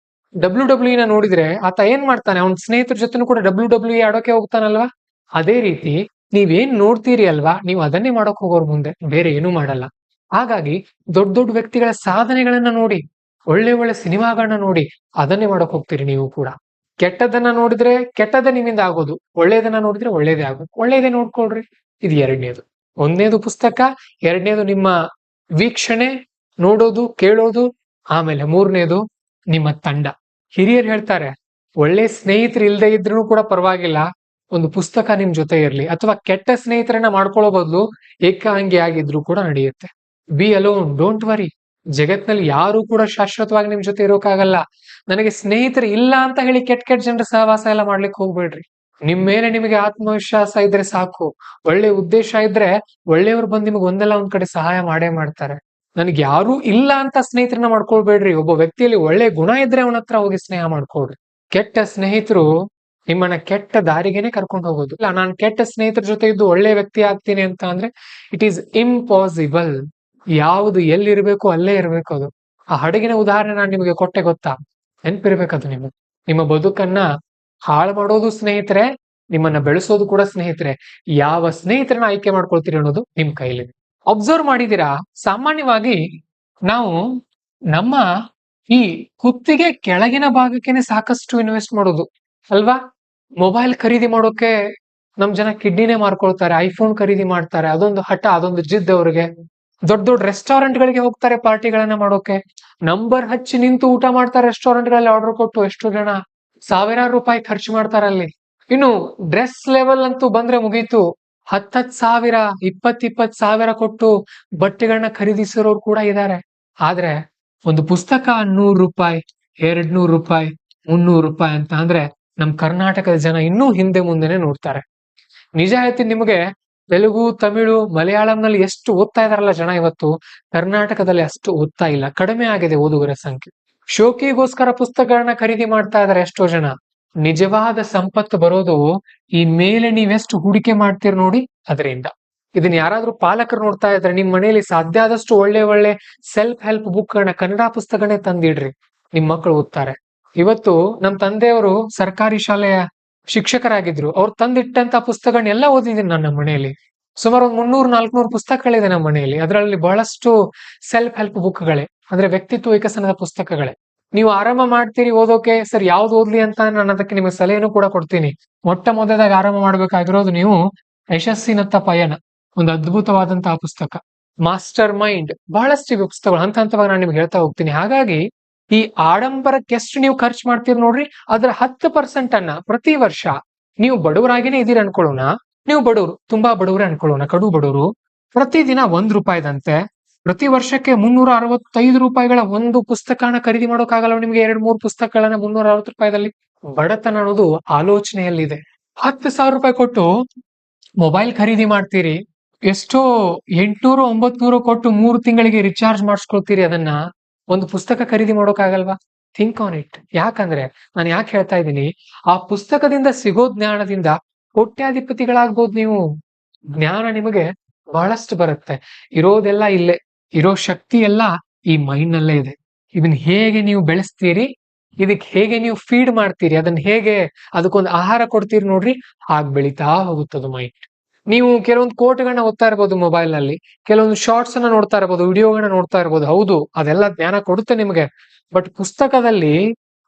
WWE ನೋಡಿದ್ರೆ ಆತ ಏನ್ ಮಾಡ್ತಾನೆ, ಅವನ ಸ್ನೇಹಿತರ ಜೊತೆ ಕೂಡ WWE ಆಡೋಕೆ ಹೋಗ್ತಾನಲ್ವಾ? ಅದೇ ರೀತಿ ನೀವೇನ್ ನೋಡ್ತೀರಿ ಅಲ್ವಾ, ನೀವು ಅದನ್ನೇ ಮಾಡೋಕ್ ಹೋಗೋರು ಮುಂದೆ, ಬೇರೆ ಏನೂ ಮಾಡಲ್ಲ. ಹಾಗಾಗಿ ದೊಡ್ಡ ದೊಡ್ಡ ವ್ಯಕ್ತಿಗಳ ಸಾಧನೆಗಳನ್ನ ನೋಡಿ, ಒಳ್ಳೆ ಒಳ್ಳೆ ಸಿನಿಮಾಗಳನ್ನ ನೋಡಿ ಅದನ್ನೇ ಮಾಡೋಕ್ ಹೋಗ್ತೀರಿ ನೀವು ಕೂಡ. ಕೆಟ್ಟದನ್ನ ನೋಡಿದ್ರೆ ಕೆಟ್ಟದೇ ನಿಮ್ಮಿಂದ ಆಗೋದು, ಒಳ್ಳೇದನ್ನ ನೋಡಿದ್ರೆ ಒಳ್ಳೇದೇ ಆಗೋದು. ಒಳ್ಳೇದೇ ನೋಡ್ಕೊಳ್ರಿ. ಇದು 2ನೇದು. 1ನೇದು ಪುಸ್ತಕ, 2ನೇದು ನಿಮ್ಮ ವೀಕ್ಷಣೆ, ನೋಡೋದು, ಕೇಳೋದು, ಆಮೇಲೆ 3ನೇದು ನಿಮ್ಮ ತಂಡ. ಹಿರಿಯರು ಹೇಳ್ತಾರೆ, ಒಳ್ಳೆ ಸ್ನೇಹಿತರು ಇಲ್ದೇ ಇದ್ರೂ ಕೂಡ ಪರವಾಗಿಲ್ಲ, ಒಂದು ಪುಸ್ತಕ ನಿಮ್ ಜೊತೆ ಇರ್ಲಿ. ಅಥವಾ ಕೆಟ್ಟ ಸ್ನೇಹಿತರನ್ನ ಮಾಡ್ಕೊಳ್ಳೋ ಬದಲು ಏಕಾಂಗಿ ಆಗಿದ್ರು ಕೂಡ ನಡೆಯುತ್ತೆ. Be alone, don't worry. ಜಗತ್ನಲ್ಲಿ ಯಾರು ಕೂಡ ಶಾಶ್ವತವಾಗಿ ನಿಮ್ ಜೊತೆ ಇರೋಕ್ಕಾಗಲ್ಲ. ನನಗೆ ಸ್ನೇಹಿತರು ಇಲ್ಲ ಅಂತ ಹೇಳಿ ಕೆಟ್ಟ ಜನರ ಸಹವಾಸ ಎಲ್ಲ ಮಾಡ್ಲಿಕ್ಕೆ ಹೋಗ್ಬೇಡ್ರಿ. ನಿಮ್ ಮೇಲೆ ನಿಮಗೆ ಆತ್ಮವಿಶ್ವಾಸ ಇದ್ರೆ ಸಾಕು. ಒಳ್ಳೆ ಉದ್ದೇಶ ಇದ್ರೆ ಒಳ್ಳೆಯವರು ಬಂದು ನಿಮ್ಗೆ ಒಂದಲ್ಲ ಒಂದ್ ಕಡೆ ಸಹಾಯ ಮಾಡೇ ಮಾಡ್ತಾರೆ. ನನಗೆ ಯಾರು ಇಲ್ಲ ಅಂತ ಸ್ನೇಹಿತರನ್ನ ಮಾಡ್ಕೊಳ್ಬೇಡ್ರಿ. ಒಬ್ಬ ವ್ಯಕ್ತಿಯಲ್ಲಿ ಒಳ್ಳೆ ಗುಣ ಇದ್ರೆ ಅವನ ಹತ್ರ ಹೋಗಿ ಸ್ನೇಹ ಮಾಡ್ಕೊಳ್ರಿ. ಕೆಟ್ಟ ಸ್ನೇಹಿತರು ನಿಮ್ಮನ್ನ ಕೆಟ್ಟ ದಾರಿಗೆನೆ ಕರ್ಕೊಂಡು ಹೋಗೋದು. ಇಲ್ಲ, ನಾನು ಕೆಟ್ಟ ಸ್ನೇಹಿತರ ಜೊತೆ ಇದ್ದು ಒಳ್ಳೆ ವ್ಯಕ್ತಿ ಆಗ್ತೀನಿ ಅಂತ ಅಂದ್ರೆ ಇಟ್ ಈಸ್ ಇಂಪಾಸಿಬಲ್. ಯಾವುದು ಎಲ್ಲಿರ್ಬೇಕು ಅಲ್ಲೇ ಇರ್ಬೇಕು ಅದು. ಆ ಹಡಗಿನ ಉದಾಹರಣೆ ನಾನು ನಿಮಗೆ ಕೊಟ್ಟೆ, ಗೊತ್ತಾ? ನೆನ್ಪಿರ್ಬೇಕದು ನಿಮಗೆ. ನಿಮ್ಮ ಬದುಕನ್ನ ಹಾಳು ಮಾಡೋದು ಸ್ನೇಹಿತರೆ, ನಿಮ್ಮನ್ನ ಬೆಳೆಸೋದು ಕೂಡ ಸ್ನೇಹಿತರೆ. ಯಾವ ಸ್ನೇಹಿತರನ್ನ ಆಯ್ಕೆ ಮಾಡ್ಕೊಳ್ತೀರಿ ಅನ್ನೋದು ನಿಮ್ ಕೈಲಿ. ಅಬ್ಸರ್ವ್ ಮಾಡಿದೀರಾ, ಸಾಮಾನ್ಯವಾಗಿ ನಾವು ನಮ್ಮ ಈ ಕುತ್ತಿಗೆ ಕೆಳಗಿನ ಭಾಗಕ್ಕೇನೆ ಸಾಕಷ್ಟು ಇನ್ವೆಸ್ಟ್ ಮಾಡೋದು ಅಲ್ವಾ? ಮೊಬೈಲ್ ಖರೀದಿ ಮಾಡೋಕೆ ನಮ್ ಜನ ಕಿಡ್ನಿನೇ ಮಾರ್ಕೊಳ್ತಾರೆ, ಐಫೋನ್ ಖರೀದಿ ಮಾಡ್ತಾರೆ, ಅದೊಂದು ಹಠ, ಅದೊಂದು ಜಿದ್ ಅವ್ರಿಗೆ. ದೊಡ್ಡ ದೊಡ್ಡ ರೆಸ್ಟೋರೆಂಟ್ ಗಳಿಗೆ ಹೋಗ್ತಾರೆ ಪಾರ್ಟಿಗಳನ್ನ ಮಾಡೋಕೆ, ನಂಬರ್ ಹಚ್ಚಿ ನಿಂತು ಊಟ ಮಾಡ್ತಾರೆ ರೆಸ್ಟೋರೆಂಟ್ ಗಳಲ್ಲಿ ಆರ್ಡರ್ ಕೊಟ್ಟು. ಎಷ್ಟೋ ಜನ ಸಾವಿರಾರು ರೂಪಾಯಿ ಖರ್ಚು ಮಾಡ್ತಾರೆ ಅಲ್ಲಿ. ಇನ್ನು ಡ್ರೆಸ್ ಲೆವೆಲ್ ಅಂತೂ ಬಂದ್ರೆ ಮುಗೀತು, 10,000 20,000 ಕೊಟ್ಟು ಬಟ್ಟೆಗಳನ್ನ ಖರೀದಿಸಿರೋರು ಕೂಡ ಇದ್ದಾರೆ. ಆದ್ರೆ ಒಂದು ಪುಸ್ತಕ 100 ರೂಪಾಯಿ, 200 ರೂಪಾಯಿ, 300 ರೂಪಾಯಿ ಅಂತ ಅಂದ್ರೆ ನಮ್ ಕರ್ನಾಟಕದ ಜನ ಇನ್ನೂ ಹಿಂದೆ ಮುಂದೆನೆ ನೋಡ್ತಾರೆ. ನಿಜ ಹೇಳ್ತೀನಿ ನಿಮಗೆ, ತೆಲುಗು, ತಮಿಳು, ಮಲಯಾಳಂನಲ್ಲಿ ಎಷ್ಟು ಓದ್ತಾ ಇದಾರಲ್ಲ ಜನ, ಇವತ್ತು ಕರ್ನಾಟಕದಲ್ಲಿ ಅಷ್ಟು ಓದ್ತಾ ಇಲ್ಲ, ಕಡಿಮೆ ಆಗಿದೆ ಓದುಗರ ಸಂಖ್ಯೆ. ಶೋಕಿಗೋಸ್ಕರ ಪುಸ್ತಕಗಳನ್ನ ಖರೀದಿ ಮಾಡ್ತಾ ಇದಾರೆ ಎಷ್ಟೋ ಜನ. ನಿಜವಾದ ಸಂಪತ್ತು ಬರೋದು ಈ ಮೇಲೆ ನೀವೆಷ್ಟು ಹೂಡಿಕೆ ಮಾಡ್ತೀರಿ ನೋಡಿ ಅದರಿಂದ. ಇದನ್ನ ಯಾರಾದ್ರೂ ಪಾಲಕರು ನೋಡ್ತಾ ಇದ್ರೆ ನಿಮ್ ಮನೆಯಲ್ಲಿ ಸಾಧ್ಯ ಆದಷ್ಟು ಒಳ್ಳೆ ಒಳ್ಳೆ ಸೆಲ್ಫ್ ಹೆಲ್ಪ್ ಬುಕ್ ಗಳನ್ನ, ಕನ್ನಡ ಪುಸ್ತಕನೇ ತಂದಿಡ್ರಿ, ನಿಮ್ ಮಕ್ಕಳು ಓದ್ತಾರೆ. ಇವತ್ತು ನಮ್ ತಂದೆಯವರು ಸರ್ಕಾರಿ ಶಾಲೆಯ ಶಿಕ್ಷಕರಾಗಿದ್ರು. ಅವ್ರು ತಂದಿಟ್ಟಂತ ಪುಸ್ತಕಗಳನ್ನೆಲ್ಲ ಓದಿದ್ದೀನಿ ನಾನು ನಮ್ಮ ಮನೆಯಲ್ಲಿ. ಸುಮಾರು ಒಂದು 300-400 ಪುಸ್ತಕಗಳಿದೆ ನಮ್ಮ ಮನೆಯಲ್ಲಿ. ಅದರಲ್ಲಿ ಬಹಳಷ್ಟು ಸೆಲ್ಫ್ ಹೆಲ್ಪ್ ಬುಕ್ಗಳೇ, ಅಂದ್ರೆ ವ್ಯಕ್ತಿತ್ವ ವಿಕಸನದ ಪುಸ್ತಕಗಳೇ. ನೀವು ಆರಂಭ ಮಾಡ್ತೀರಿ ಓದೋಕೆ, ಸರ್ ಯಾವ್ದು ಓದ್ಲಿ ಅಂತ ನಾನು ಅದಕ್ಕೆ ನಿಮಗೆ ಸಲಹೆನೂ ಕೂಡ ಕೊಡ್ತೀನಿ. ಮೊಟ್ಟ ಮೊದಲಾಗಿ ಆರಂಭ ಮಾಡ್ಬೇಕಾಗಿರೋದು ನೀವು ಯಶಸ್ಸಿನತ್ತ ಪಯಣ, ಒಂದು ಅದ್ಭುತವಾದಂತಹ ಪುಸ್ತಕ. ಮಾಸ್ಟರ್ ಮೈಂಡ್, ಬಹಳಷ್ಟು ಇವೆ ಪುಸ್ತಕಗಳು, ಹಂತ ಹಂತವಾಗಿ ನಾನು ನಿಮ್ಗೆ ಹೇಳ್ತಾ ಹೋಗ್ತೀನಿ. ಹಾಗಾಗಿ ಈ ಆಡಂಬರಕ್ಕೆ ಎಷ್ಟು ನೀವು ಖರ್ಚು ಮಾಡ್ತೀರಿ ನೋಡ್ರಿ, ಅದರ 10% ಅನ್ನ ಪ್ರತಿ ವರ್ಷ, ನೀವು ಬಡವರಾಗಿನೇ ಇದೀರಿ ಅನ್ಕೊಳ್ಳೋಣ, ನೀವು ಬಡವರು, ತುಂಬಾ ಬಡವರೇ ಅನ್ಕೊಳ್ಳೋಣ, ಕಡು ಬಡವರು, ಪ್ರತಿದಿನ 1 ರೂಪಾಯಿದಂತೆ ಪ್ರತಿ ವರ್ಷಕ್ಕೆ 365 ರೂಪಾಯಿಗಳ ಒಂದು ಪುಸ್ತಕನ ಖರೀದಿ ಮಾಡೋಕ್ಕಾಗಲ್ಲ ನಿಮ್ಗೆ. 2-3 ಪುಸ್ತಕಗಳನ್ನ 360 ರೂಪಾಯಿದಲ್ಲಿ. ಬಡತನ ಅನ್ನೋದು ಆಲೋಚನೆಯಲ್ಲಿದೆ. 10,000 ರೂಪಾಯಿ ಕೊಟ್ಟು ಮೊಬೈಲ್ ಖರೀದಿ ಮಾಡ್ತೀರಿ, ಎಷ್ಟೋ 800-900 ಕೊಟ್ಟು 3 ತಿಂಗಳಿಗೆ ರಿಚಾರ್ಜ್ ಮಾಡಿಸ್ಕೊಳ್ತೀರಿ. ಅದನ್ನ ಒಂದು ಪುಸ್ತಕ ಖರೀದಿ ಮಾಡೋಕ್ಕಾಗಲ್ವಾ? Think on it. ಯಾಕಂದ್ರೆ ನಾನು ಯಾಕೆ ಹೇಳ್ತಾ ಇದ್ದೀನಿ, ಆ ಪುಸ್ತಕದಿಂದ ಸಿಗೋ ಜ್ಞಾನದಿಂದ ಕೋಟ್ಯಾಧಿಪತಿಗಳಾಗ್ಬೋದು ನೀವು. ಜ್ಞಾನ ನಿಮಗೆ ಬಹಳಷ್ಟು ಬರುತ್ತೆ. ಇರೋದೆಲ್ಲ ಇಲ್ಲೇ, ಇರೋ ಶಕ್ತಿ ಎಲ್ಲ ಈ ಮೈಂಡ್ ನಲ್ಲೇ ಇದೆ. ಇದನ್ನ ಹೇಗೆ ನೀವು ಬೆಳೆಸ್ತೀರಿ, ಇದಕ್ಕೆ ಹೇಗೆ ನೀವು ಫೀಡ್ ಮಾಡ್ತೀರಿ, ಅದನ್ನ ಹೇಗೆ ಅದಕ್ಕೊಂದು ಆಹಾರ ಕೊಡ್ತೀರಿ ನೋಡ್ರಿ, ಹಾಗೆ ಬೆಳಿತಾ ಹೋಗುತ್ತದು ಮೈಂಡ್. ನೀವು ಕೆಲವೊಂದು ಕೋಟ್ಗಳನ್ನ ಓದ್ತಾ ಇರ್ಬೋದು ಮೊಬೈಲ್ ನಲ್ಲಿ, ಕೆಲವೊಂದು ಶಾರ್ಟ್ಸ್ ಅನ್ನ ನೋಡ್ತಾ ಇರ್ಬೋದು, ವಿಡಿಯೋಗಳನ್ನ ನೋಡ್ತಾ ಇರ್ಬೋದು. ಹೌದು, ಅದೆಲ್ಲ ಜ್ಞಾನ ಕೊಡುತ್ತೆ ನಿಮಗೆ. ಬಟ್ ಪುಸ್ತಕದಲ್ಲಿ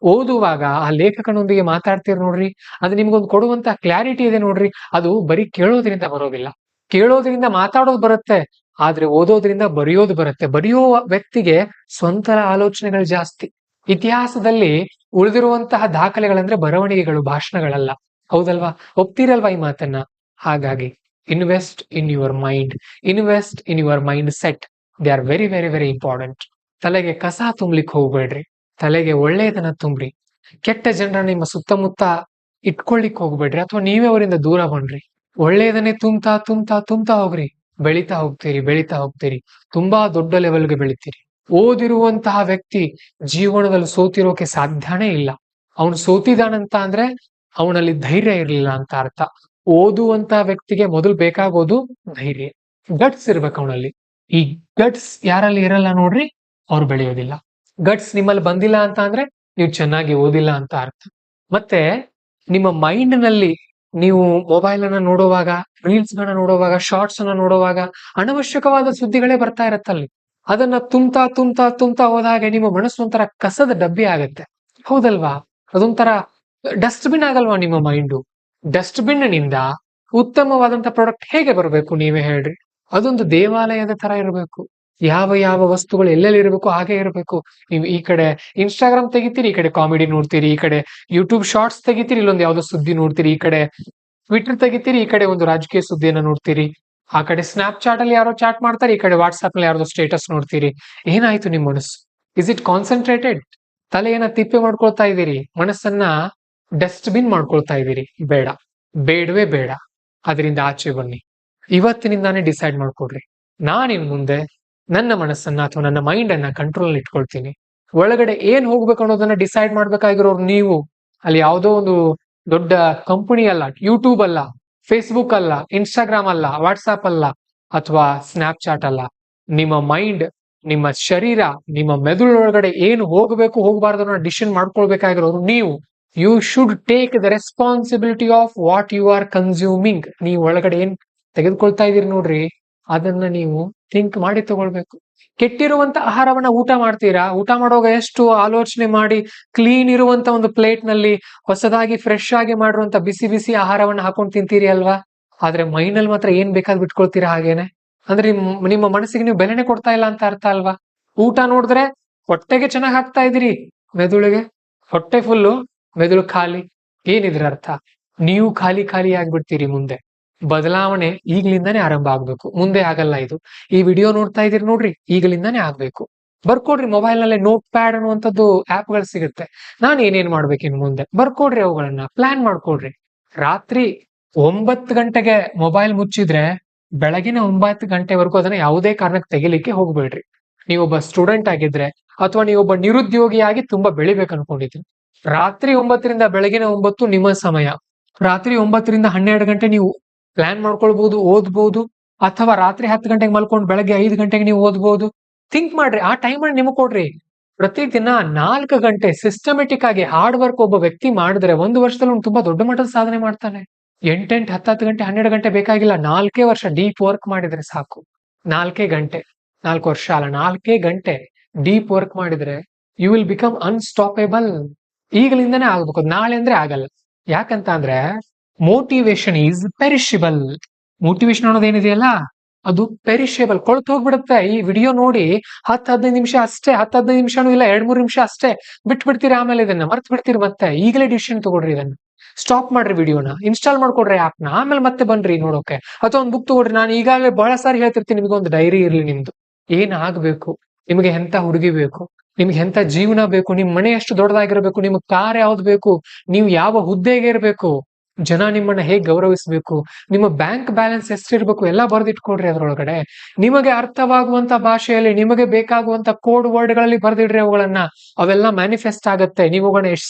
ಓದುವಾಗ ಆ ಲೇಖಕನೊಂದಿಗೆ ಮಾತಾಡ್ತೀರಿ ನೋಡ್ರಿ, ಅದು ನಿಮ್ಗೊಂದು ಕೊಡುವಂತ ಕ್ಲಾರಿಟಿ ಇದೆ ನೋಡ್ರಿ. ಅದು ಬರೀ ಕೇಳೋದ್ರಿಂದ ಬರೋದಿಲ್ಲ. ಕೇಳೋದ್ರಿಂದ ಮಾತಾಡೋದು ಬರುತ್ತೆ, ಆದ್ರೆ ಓದೋದ್ರಿಂದ ಬರೆಯೋದು ಬರುತ್ತೆ. ಬರೆಯೋ ವ್ಯಕ್ತಿಗೆ ಸ್ವಂತ ಆಲೋಚನೆಗಳು ಜಾಸ್ತಿ. ಇತಿಹಾಸದಲ್ಲಿ ಉಳಿದಿರುವಂತಹ ದಾಖಲೆಗಳಂದ್ರೆ ಬರವಣಿಗೆಗಳು, ಭಾಷಣಗಳಲ್ಲ. ಹೌದಲ್ವಾ? ಒಪ್ತೀರಲ್ವಾ ಈ ಮಾತನ್ನ? ಹಾಗಾಗಿ invest in your mind, invest in your mind set. They are very very very important. ತಲೆಗೆ ಕಸ ತುಂಬ್ಲಿಕ್ಕೆ ಹೋಗ್ಬೇಡ್ರಿ, ತಲೆಗೆ ಒಳ್ಳೆಯದನ್ನ ತುಂಬ್ರಿ. ಕೆಟ್ಟ ಜನರ ನಿಮ್ಮ ಸುತ್ತಮುತ್ತ ಇಟ್ಕೊಳ್ಳಿಕ್ ಹೋಗ್ಬೇಡ್ರಿ, ಅಥವಾ ನೀವೇ ಅವರಿಂದ ದೂರ ಬನ್ರಿ. ಒಳ್ಳೆಯದನ್ನೇ ತುಂಬ್ತಾ ತುಂಬ್ತಾ ತುಂಬ್ತಾ ಹೋಗ್ರಿ, ಬೆಳಿತಾ ಹೋಗ್ತೀರಿ, ಬೆಳಿತಾ ಹೋಗ್ತೀರಿ, ತುಂಬಾ ದೊಡ್ಡ ಲೆವೆಲ್ಗೆ ಬೆಳಿತೀರಿ. ಓದಿರುವಂತಹ ವ್ಯಕ್ತಿ ಜೀವನದಲ್ಲಿ ಸೋತಿರೋಕೆ ಸಾಧ್ಯನೇ ಇಲ್ಲ. ಅವನು ಸೋತಿದಾನಂತ ಅಂದ್ರೆ ಅವನಲ್ಲಿ ಧೈರ್ಯ ಇರ್ಲಿಲ್ಲ ಅಂತ ಅರ್ಥ. ಓದುವಂತ ವ್ಯಕ್ತಿಗೆ ಮೊದಲು ಬೇಕಾಗೋದು ಧೈರ್ಯ, ಗಟ್ಸ್ ಇರ್ಬೇಕು ಅವನಲ್ಲಿ. ಈ ಗಟ್ಸ್ ಯಾರಲ್ಲಿ ಇರಲ್ಲ ನೋಡ್ರಿ, ಅವ್ರು ಬೆಳೆಯೋದಿಲ್ಲ. ಗಟ್ಸ್ ನಿಮ್ಮಲ್ಲಿ ಬಂದಿಲ್ಲ ಅಂತ ಅಂದ್ರೆ ನೀವು ಚೆನ್ನಾಗಿ ಓದಿಲ್ಲ ಅಂತ ಅರ್ಥ. ಮತ್ತೆ ನಿಮ್ಮ ಮೈಂಡ್ ನಲ್ಲಿ ನೀವು ಮೊಬೈಲ್ ಅನ್ನ ನೋಡುವಾಗ, ರೀಲ್ಸ್ ಗಳನ್ನ ನೋಡುವಾಗ, ಶಾರ್ಟ್ಸ್ ಅನ್ನ ನೋಡುವಾಗ ಅನವಶ್ಯಕವಾದ ಸುದ್ದಿಗಳೇ ಬರ್ತಾ ಇರತ್ತಲ್ಲಿ. ಅದನ್ನ ತುಂಬ್ತಾ ತುಂಬ್ತಾ ತುಂಬ್ತಾ ಹೋದಾಗೆ ನಿಮ್ಮ ಮನಸ್ಸು ಒಂಥರ ಕಸದ ಡಬ್ಬಿ ಆಗತ್ತೆ. ಹೌದಲ್ವಾ? ಅದೊಂಥರ ಡಸ್ಟ್ಬಿನ್ ಆಗಲ್ವಾ ನಿಮ್ಮ ಮೈಂಡು? ಡಸ್ಟ್ಬಿನ್ ನಿಂದ ಉತ್ತಮವಾದಂತ ಪ್ರಾಡಕ್ಟ್ ಹೇಗೆ ಬರಬೇಕು ನೀವೇ ಹೇಳ್ರಿ? ಅದೊಂದು ದೇವಾಲಯದ ತರ ಇರಬೇಕು. ಯಾವ ಯಾವ ವಸ್ತುಗಳು ಎಲ್ಲೆಲ್ಲಿ ಇರಬೇಕು ಹಾಗೆ ಇರಬೇಕು. ನೀವು ಈ ಕಡೆ ಇನ್ಸ್ಟಾಗ್ರಾಮ್ ತೆಗಿತೀರಿ, ಈ ಕಡೆ ಕಾಮಿಡಿ ನೋಡ್ತೀರಿ, ಈ ಕಡೆ ಯೂಟ್ಯೂಬ್ ಶಾರ್ಟ್ಸ್ ತೆಗಿತೀರಿ, ಇಲ್ಲೊಂದು ಯಾವ್ದೋ ಸುದ್ದಿ ನೋಡ್ತೀರಿ, ಈ ಕಡೆ ಟ್ವಿಟರ್ ತೆಗಿತೀರಿ, ಈ ಕಡೆ ಒಂದು ರಾಜಕೀಯ ಸುದ್ದಿಯನ್ನ ನೋಡ್ತೀರಿ, ಆ ಕಡೆ ಸ್ನಾಪ್ ಚಾಟ್ ಅಲ್ಲಿ ಯಾರೋ ಚಾಟ್ ಮಾಡ್ತಾರೆ, ಈ ಕಡೆ ವಾಟ್ಸ್ಆಪ್ ನಲ್ಲಿ ಯಾರ್ದೋ ಸ್ಟೇಟಸ್ ನೋಡ್ತೀರಿ. ಏನಾಯ್ತು ನಿಮ್ ಮನಸ್ಸು? Is it concentrated? ತಲೆಯನ್ನ ತಿಪ್ಪೆ ಮಾಡ್ಕೊಳ್ತಾ ಇದ್ದೀರಿ, ಮನಸ್ಸನ್ನ ಡಸ್ಟ್ಬಿನ್ ಮಾಡ್ಕೊಳ್ತಾ ಇದ್ದೀರಿ. ಬೇಡ, ಬೇಡವೇ ಬೇಡ. ಅದರಿಂದ ಆಚೆ ಬನ್ನಿ. ಇವತ್ತಿನಿಂದಾನೇ ಡಿಸೈಡ್ ಮಾಡ್ಕೊಡ್ರಿ, ನಾನಿನ್ ಮುಂದೆ ನನ್ನ ಮನಸ್ಸನ್ನ ಅಥವಾ ನನ್ನ ಮೈಂಡ್ ಅನ್ನ ಕಂಟ್ರೋಲ್ ಇಟ್ಕೊಳ್ತೀನಿ. ಒಳಗಡೆ ಏನ್ ಹೋಗ್ಬೇಕು ಅನ್ನೋದನ್ನ ಡಿಸೈಡ್ ಮಾಡ್ಬೇಕಾಗಿರೋರು ನೀವು. ಅಲ್ಲಿ ಯಾವುದೋ ಒಂದು ದೊಡ್ಡ ಕಂಪನಿ ಅಲ್ಲ, ಯೂಟ್ಯೂಬ್ ಅಲ್ಲ, ಫೇಸ್ಬುಕ್ ಅಲ್ಲ, ಇನ್ಸ್ಟಾಗ್ರಾಮ್ ಅಲ್ಲ, ವಾಟ್ಸಾಪ್ ಅಲ್ಲ, ಅಥವಾ ಸ್ನ್ಯಾಪ್ಚಾಟ್ ಅಲ್ಲ. ನಿಮ್ಮ ಮೈಂಡ್, ನಿಮ್ಮ ಶರೀರ, ನಿಮ್ಮ ಮೆದುಳೊಳಗಡೆ ಏನು ಹೋಗಬೇಕು ಹೋಗಬಾರ್ದು ಅನ್ನೋ ಡಿಸಿಷನ್ ಮಾಡ್ಕೊಳ್ಬೇಕಾಗಿರೋರು ನೀವು. You should take the responsibility of what you are consuming. ನೀವು ಒಳಗಡೆ ಏನ್ ತೆಗೆದುಕೊಳ್ತಾ ಇದೀರಿ ನೋಡ್ರಿ, ಅದನ್ನ ನೀವು ಥಿಂಕ್ ಮಾಡಿ ತಗೊಳ್ಬೇಕು. ಕೆಟ್ಟಿರುವಂತ ಆಹಾರವನ್ನ ಊಟ ಮಾಡ್ತೀರಾ, ಊಟ ಮಾಡುವಾಗ ಎಷ್ಟು ಆಲೋಚನೆ ಮಾಡಿ ಕ್ಲೀನ್ ಇರುವಂತ ಒಂದು ಪ್ಲೇಟ್ ನಲ್ಲಿ ಹೊಸದಾಗಿ ಫ್ರೆಶ್ ಆಗಿ ಮಾಡಿರುವಂತ ಬಿಸಿ ಬಿಸಿ ಆಹಾರವನ್ನ ಹಾಕೊಂಡು ತಿಂತೀರಿ ಅಲ್ವಾ? ಆದ್ರೆ ಮೈಂಡಲ್ಲಿ ಮಾತ್ರ ಏನ್ ಬೇಕಾದ್ ಬಿಟ್ಕೊಳ್ತೀರಾ ಹಾಗೇನೆ. ಅಂದ್ರೆ ನಿಮ್ಮ ಮನಸ್ಸಿಗೆ ನೀವು ಬೆಲೆನೆ ಕೊಡ್ತಾ ಇಲ್ಲ ಅಂತ ಅರ್ಥ ಅಲ್ವಾ? ಊಟ ನೋಡಿದ್ರೆ ಹೊಟ್ಟೆಗೆ ಚೆನ್ನಾಗಿ ಹಾಕ್ತಾ ಇದೀರಿ, ಮೆದುಳಿಗೆ ಹೊಟ್ಟೆ ಫುಲ್ಲು, ಮೆದುಳು ಖಾಲಿ. ಏನಿದ್ರ ಅರ್ಥ? ನೀವು ಖಾಲಿ ಖಾಲಿ ಆಗ್ಬಿಡ್ತೀರಿ. ಮುಂದೆ ಬದಲಾವಣೆ ಈಗ್ಲಿಂದಾನೇ ಆರಂಭ ಆಗ್ಬೇಕು, ಮುಂದೆ ಆಗಲ್ಲ ಇದು. ಈ ವಿಡಿಯೋ ನೋಡ್ತಾ ಇದೀರಿ ನೋಡ್ರಿ, ಈಗಲಿಂದಾನೇ ಆಗ್ಬೇಕು. ಬರ್ಕೊಡ್ರಿ, ಮೊಬೈಲ್ ನಲ್ಲೇ ನೋಟ್ ಪ್ಯಾಡ್ ಅನ್ನುವಂಥದ್ದು ಆಪ್ ಗಳು ಸಿಗುತ್ತೆ. ನಾನ್ ಏನೇನ್ ಮಾಡ್ಬೇಕು ಇನ್ ಮುಂದೆ ಬರ್ಕೊಡ್ರಿ, ಅವುಗಳನ್ನ ಪ್ಲಾನ್ ಮಾಡ್ಕೊಡ್ರಿ. ರಾತ್ರಿ 9 ಗಂಟೆಗೆ ಮೊಬೈಲ್ ಮುಚ್ಚಿದ್ರೆ ಬೆಳಗಿನ 9 ಗಂಟೆವರೆಗೂ ಅದನ್ನ ಯಾವುದೇ ಕಾರಣಕ್ಕೆ ತೆಗಿಲಿಕ್ಕೆ ಹೋಗ್ಬೇಡ್ರಿ. ನೀವೊಬ್ಬ ಸ್ಟೂಡೆಂಟ್ ಆಗಿದ್ರೆ ಅಥವಾ ನೀವೊಬ್ಬ ನಿರುದ್ಯೋಗಿಯಾಗಿ ತುಂಬಾ ಬೆಳಿಬೇಕು ಅನ್ಕೊಂಡಿದ್ರಿ, ರಾತ್ರಿ 9ರಿಂದ ಬೆಳಗಿನ 9 ನಿಮ್ಮ ಸಮಯ. ರಾತ್ರಿ 9ರಿಂದ 12 ಗಂಟೆ ನೀವು ಪ್ಲಾನ್ ಮಾಡ್ಕೊಳ್ಬಹುದು, ಓದ್ಬಹುದು. ಅಥವಾ ರಾತ್ರಿ 10 ಗಂಟೆಗೆ ಮಲ್ಕೊಂಡು ಬೆಳಗ್ಗೆ 5 ಗಂಟೆಗೆ ನೀವು ಓದ್ಬಹುದು. ಥಿಂಕ್ ಮಾಡ್ರಿ, ಆ ಟೈಮ್ ಅನ್ನು ನಿಮಗೆ ಕೊಡ್ರಿ. ಪ್ರತಿದಿನ 4 ಗಂಟೆ ಸಿಸ್ಟಮೆಟಿಕ್ ಆಗಿ ಹಾರ್ಡ್ ವರ್ಕ್ ಒಬ್ಬ ವ್ಯಕ್ತಿ ಮಾಡಿದ್ರೆ 1 ವರ್ಷದಲ್ಲಿ ಅವ್ನು ತುಂಬಾ ದೊಡ್ಡ ಮಟ್ಟದ ಸಾಧನೆ ಮಾಡ್ತಾನೆ. 8 10 ಗಂಟೆ 12 ಗಂಟೆ ಬೇಕಾಗಿಲ್ಲ, 4 ವರ್ಷ ಡೀಪ್ ವರ್ಕ್ ಮಾಡಿದ್ರೆ ಸಾಕು. 4 ಗಂಟೆ, 4 ವರ್ಷ ಅಲ್ಲ, 4 ಗಂಟೆ ಡೀಪ್ ವರ್ಕ್ ಮಾಡಿದ್ರೆ ಯು ವಿಲ್ ಬಿಕಮ್ ಅನ್ಸ್ಟಾಪೇಬಲ್. ಈಗಲಿಂದಾನೇ ಆಗ್ಬೇಕು, ನಾಳೆ ಅಂದ್ರೆ ಆಗಲ್ಲ. ಯಾಕಂತ ಅಂದ್ರೆ ಮೋಟಿವೇಶನ್ ಈಸ್ ಪೆರಿಷಬಲ್. ಮೋಟಿವೇಶನ್ ಅನ್ನೋದೇನಿದೆಯಲ್ಲ, ಅದು ಪೆರಿಷೇಬಲ್, ಕೊಳ್ತು ಹೋಗ್ಬಿಡುತ್ತೆ. ಈ ವಿಡಿಯೋ ನೋಡಿ 10-15 ನಿಮಿಷ ಅಷ್ಟೇ, 10-15 ನಿಮಿಷನೂ ಇಲ್ಲ, 2-3 ನಿಮಿಷ ಅಷ್ಟೇ ಬಿಟ್ಬಿಡ್ತೀರಿ. ಆಮೇಲೆ ಇದನ್ನ ಮರ್ತ್ ಬಿಡ್ತೀರಿ. ಮತ್ತೆ ಈಗಲೇ ಡಿಸಿಷನ್ ತಗೊಳ್ರಿ, ಇದನ್ನ ಸ್ಟಾಪ್ ಮಾಡ್ರಿ, ವಿಡಿಯೋನ ಇನ್ಸ್ಟಾಲ್ ಮಾಡ್ಕೊಡ್ರಿ ಆಪ್ ನ, ಆಮೇಲೆ ಮತ್ತೆ ಬನ್ರಿ ನೋಡೋಕೆ. ಅಥವಾ ಒಂದು ಬುಕ್ ತಗೊಳ್ರಿ. ನಾನು ಈಗಾಗಲೇ ಬಹಳ ಸಾರಿ ಹೇಳ್ತಿರ್ತೀನಿ, ನಿಮ್ಗೆ ಒಂದು ಡೈರಿ ಇರ್ಲಿ. ನಿಮ್ದು ಏನ್ ಆಗ್ಬೇಕು, ನಿಮಗೆ ಎಂತ ಹುಡುಗಿ ಬೇಕು, ನಿಮ್ಗೆ ಎಂತ ಜೀವನ ಬೇಕು, ನಿಮ್ ಮನೆ ಎಷ್ಟು ದೊಡ್ಡದಾಗಿರ್ಬೇಕು, ನಿಮ್ಗೆ ಕಾರ್ ಯಾವ್ದು ಬೇಕು, ನೀವು ಯಾವ ಹುದ್ದೆಗೆ ಇರ್ಬೇಕು, ಜನ ನಿಮ್ಮನ್ನ ಹೇಗ್ ಗೌರವಿಸ್ಬೇಕು, ನಿಮ್ಮ ಬ್ಯಾಂಕ್ ಬ್ಯಾಲೆನ್ಸ್ ಎಷ್ಟಿರ್ಬೇಕು, ಎಲ್ಲ ಬರ್ದಿಟ್ಕೊಡ್ರಿ ಅದ್ರೊಳಗಡೆ. ನಿಮಗೆ ಅರ್ಥವಾಗುವಂತ ಭಾಷೆಯಲ್ಲಿ, ನಿಮಗೆ ಬೇಕಾಗುವಂತ ಕೋಡ್ ವರ್ಡ್ ಗಳಲ್ಲಿ ಬರ್ದಿಡ್ರಿ ಅವುಗಳನ್ನ. ಅವೆಲ್ಲ ಮ್ಯಾನಿಫೆಸ್ಟ್ ಆಗತ್ತೆ. ನೀವು ಅವುಗಳನ್ನ ಎಷ್ಟು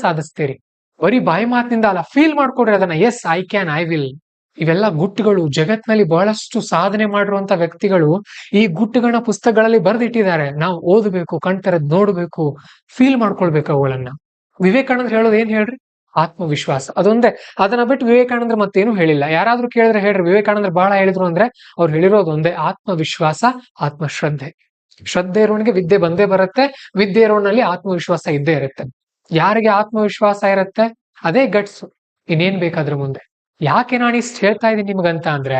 ಸಾಧಿಸ್ತೀರಿ. ಬರೀ ಬಾಯಿ ಮಾತಿನಿಂದ ಅಲ್ಲ, ಫೀಲ್ ಮಾಡ್ಕೊಡ್ರಿ ಅದನ್ನ. Yes I can, I will. ಇವೆಲ್ಲ ಗುಟ್ಟುಗಳು. ಜಗತ್ನಲ್ಲಿ ಬಹಳಷ್ಟು ಸಾಧನೆ ಮಾಡಿರುವಂತ ವ್ಯಕ್ತಿಗಳು ಈ ಗುಟ್ಟುಗಳನ್ನ ಪುಸ್ತಕಗಳಲ್ಲಿ ಬರ್ದಿಟ್ಟಿದ್ದಾರೆ. ನಾವು ಓದಬೇಕು, ಕಣ್ತರದ್ ನೋಡ್ಬೇಕು, ಫೀಲ್ ಮಾಡ್ಕೊಳ್ಬೇಕು ಅವುಗಳನ್ನ. ವಿವೇಕಾನಂದ್ರ ಹೇಳೋದು ಏನ್ ಹೇಳ್ರಿ? ಆತ್ಮವಿಶ್ವಾಸ. ಅದೊಂದೇ. ಅದನ್ನ ಬಿಟ್ಟು ವಿವೇಕಾನಂದ್ರ ಮತ್ತೇನು ಹೇಳಿಲ್ಲ. ಯಾರಾದ್ರೂ ಕೇಳಿದ್ರೆ ಹೇಳ್ರಿ ವಿವೇಕಾನಂದ್ರ ಬಹಳ ಹೇಳಿದ್ರು ಅಂದ್ರೆ ಅವ್ರು ಹೇಳಿರೋದು ಒಂದೇ: ಆತ್ಮವಿಶ್ವಾಸ, ಆತ್ಮಶ್ರದ್ಧೆ. ಶ್ರದ್ಧೆ ಇರೋನಿಗೆ ವಿದ್ಯೆ ಬಂದೇ ಬರುತ್ತೆ, ವಿದ್ಯೆ ಇರೋನಲ್ಲಿ ಆತ್ಮವಿಶ್ವಾಸ ಇದ್ದೇ ಇರುತ್ತೆ. ಯಾರಿಗೆ ಆತ್ಮವಿಶ್ವಾಸ ಇರುತ್ತೆ ಅದೇ ಗಟ್ಸು. ಇನ್ನೇನ್ ಬೇಕಾದ್ರೆ ಮುಂದೆ. ಯಾಕೆ ನಾನು ಇಷ್ಟು ಹೇಳ್ತಾ ಇದ್ದೀನಿ ನಿಮ್ಗಂತ ಅಂದ್ರೆ,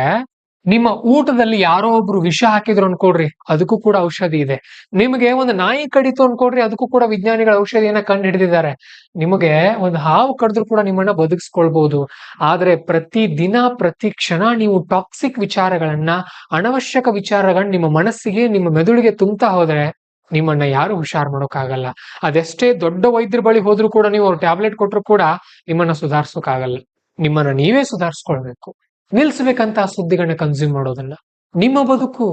ನಿಮ್ಮ ಊಟದಲ್ಲಿ ಯಾರೋ ಒಬ್ರು ವಿಷ ಹಾಕಿದ್ರು ಅನ್ಕೊಡ್ರಿ, ಅದಕ್ಕೂ ಕೂಡ ಔಷಧಿ ಇದೆ. ನಿಮಗೆ ಒಂದು ನಾಯಿ ಕಡಿತು ಅನ್ಕೊಡ್ರಿ, ಅದಕ್ಕೂ ಕೂಡ ವಿಜ್ಞಾನಿಗಳ ಔಷಧಿಯನ್ನ ಕಂಡು ಹಿಡಿದಿದ್ದಾರೆ. ನಿಮಗೆ ಒಂದು ಹಾವು ಕಡಿದ್ರು ಕೂಡ ನಿಮ್ಮನ್ನ ಬದುಕಿಸ್ಕೊಳ್ಬಹುದು. ಆದ್ರೆ ಪ್ರತಿ ದಿನ ಪ್ರತಿ ಕ್ಷಣ ನೀವು ಟಾಕ್ಸಿಕ್ ವಿಚಾರಗಳನ್ನ, ಅನವಶ್ಯಕ ವಿಚಾರಗಳನ್ನ ನಿಮ್ಮ ಮನಸ್ಸಿಗೆ, ನಿಮ್ಮ ಮೆದುಳಿಗೆ ತುಂಬ್ತಾ ಹೋದ್ರೆ ನಿಮ್ಮನ್ನ ಯಾರು ಹುಷಾರ್ ಮಾಡೋಕ್ಕಾಗಲ್ಲ. ಅದೆಷ್ಟೇ ದೊಡ್ಡ ವೈದ್ಯರ ಬಳಿ ಹೋದ್ರು ಕೂಡ, ನೀವು ಅವ್ರು ಟ್ಯಾಬ್ಲೆಟ್ ಕೊಟ್ರು ಕೂಡ ನಿಮ್ಮನ್ನ ಸುಧಾರಿಸೋಕ್ಕಾಗಲ್ಲ. ನಿಮ್ಮನ್ನ ನೀವೇ ಸುಧಾರಿಸ್ಕೊಳ್ಬೇಕು. ನಿಲ್ಸ್ಬೇಕಂತ ಆ ಸುದ್ದಿಗಳನ್ನ ಕನ್ಸ್ಯೂಮ್ ಮಾಡೋದನ್ನ. ನಿಮ್ಮ ಬದುಕು.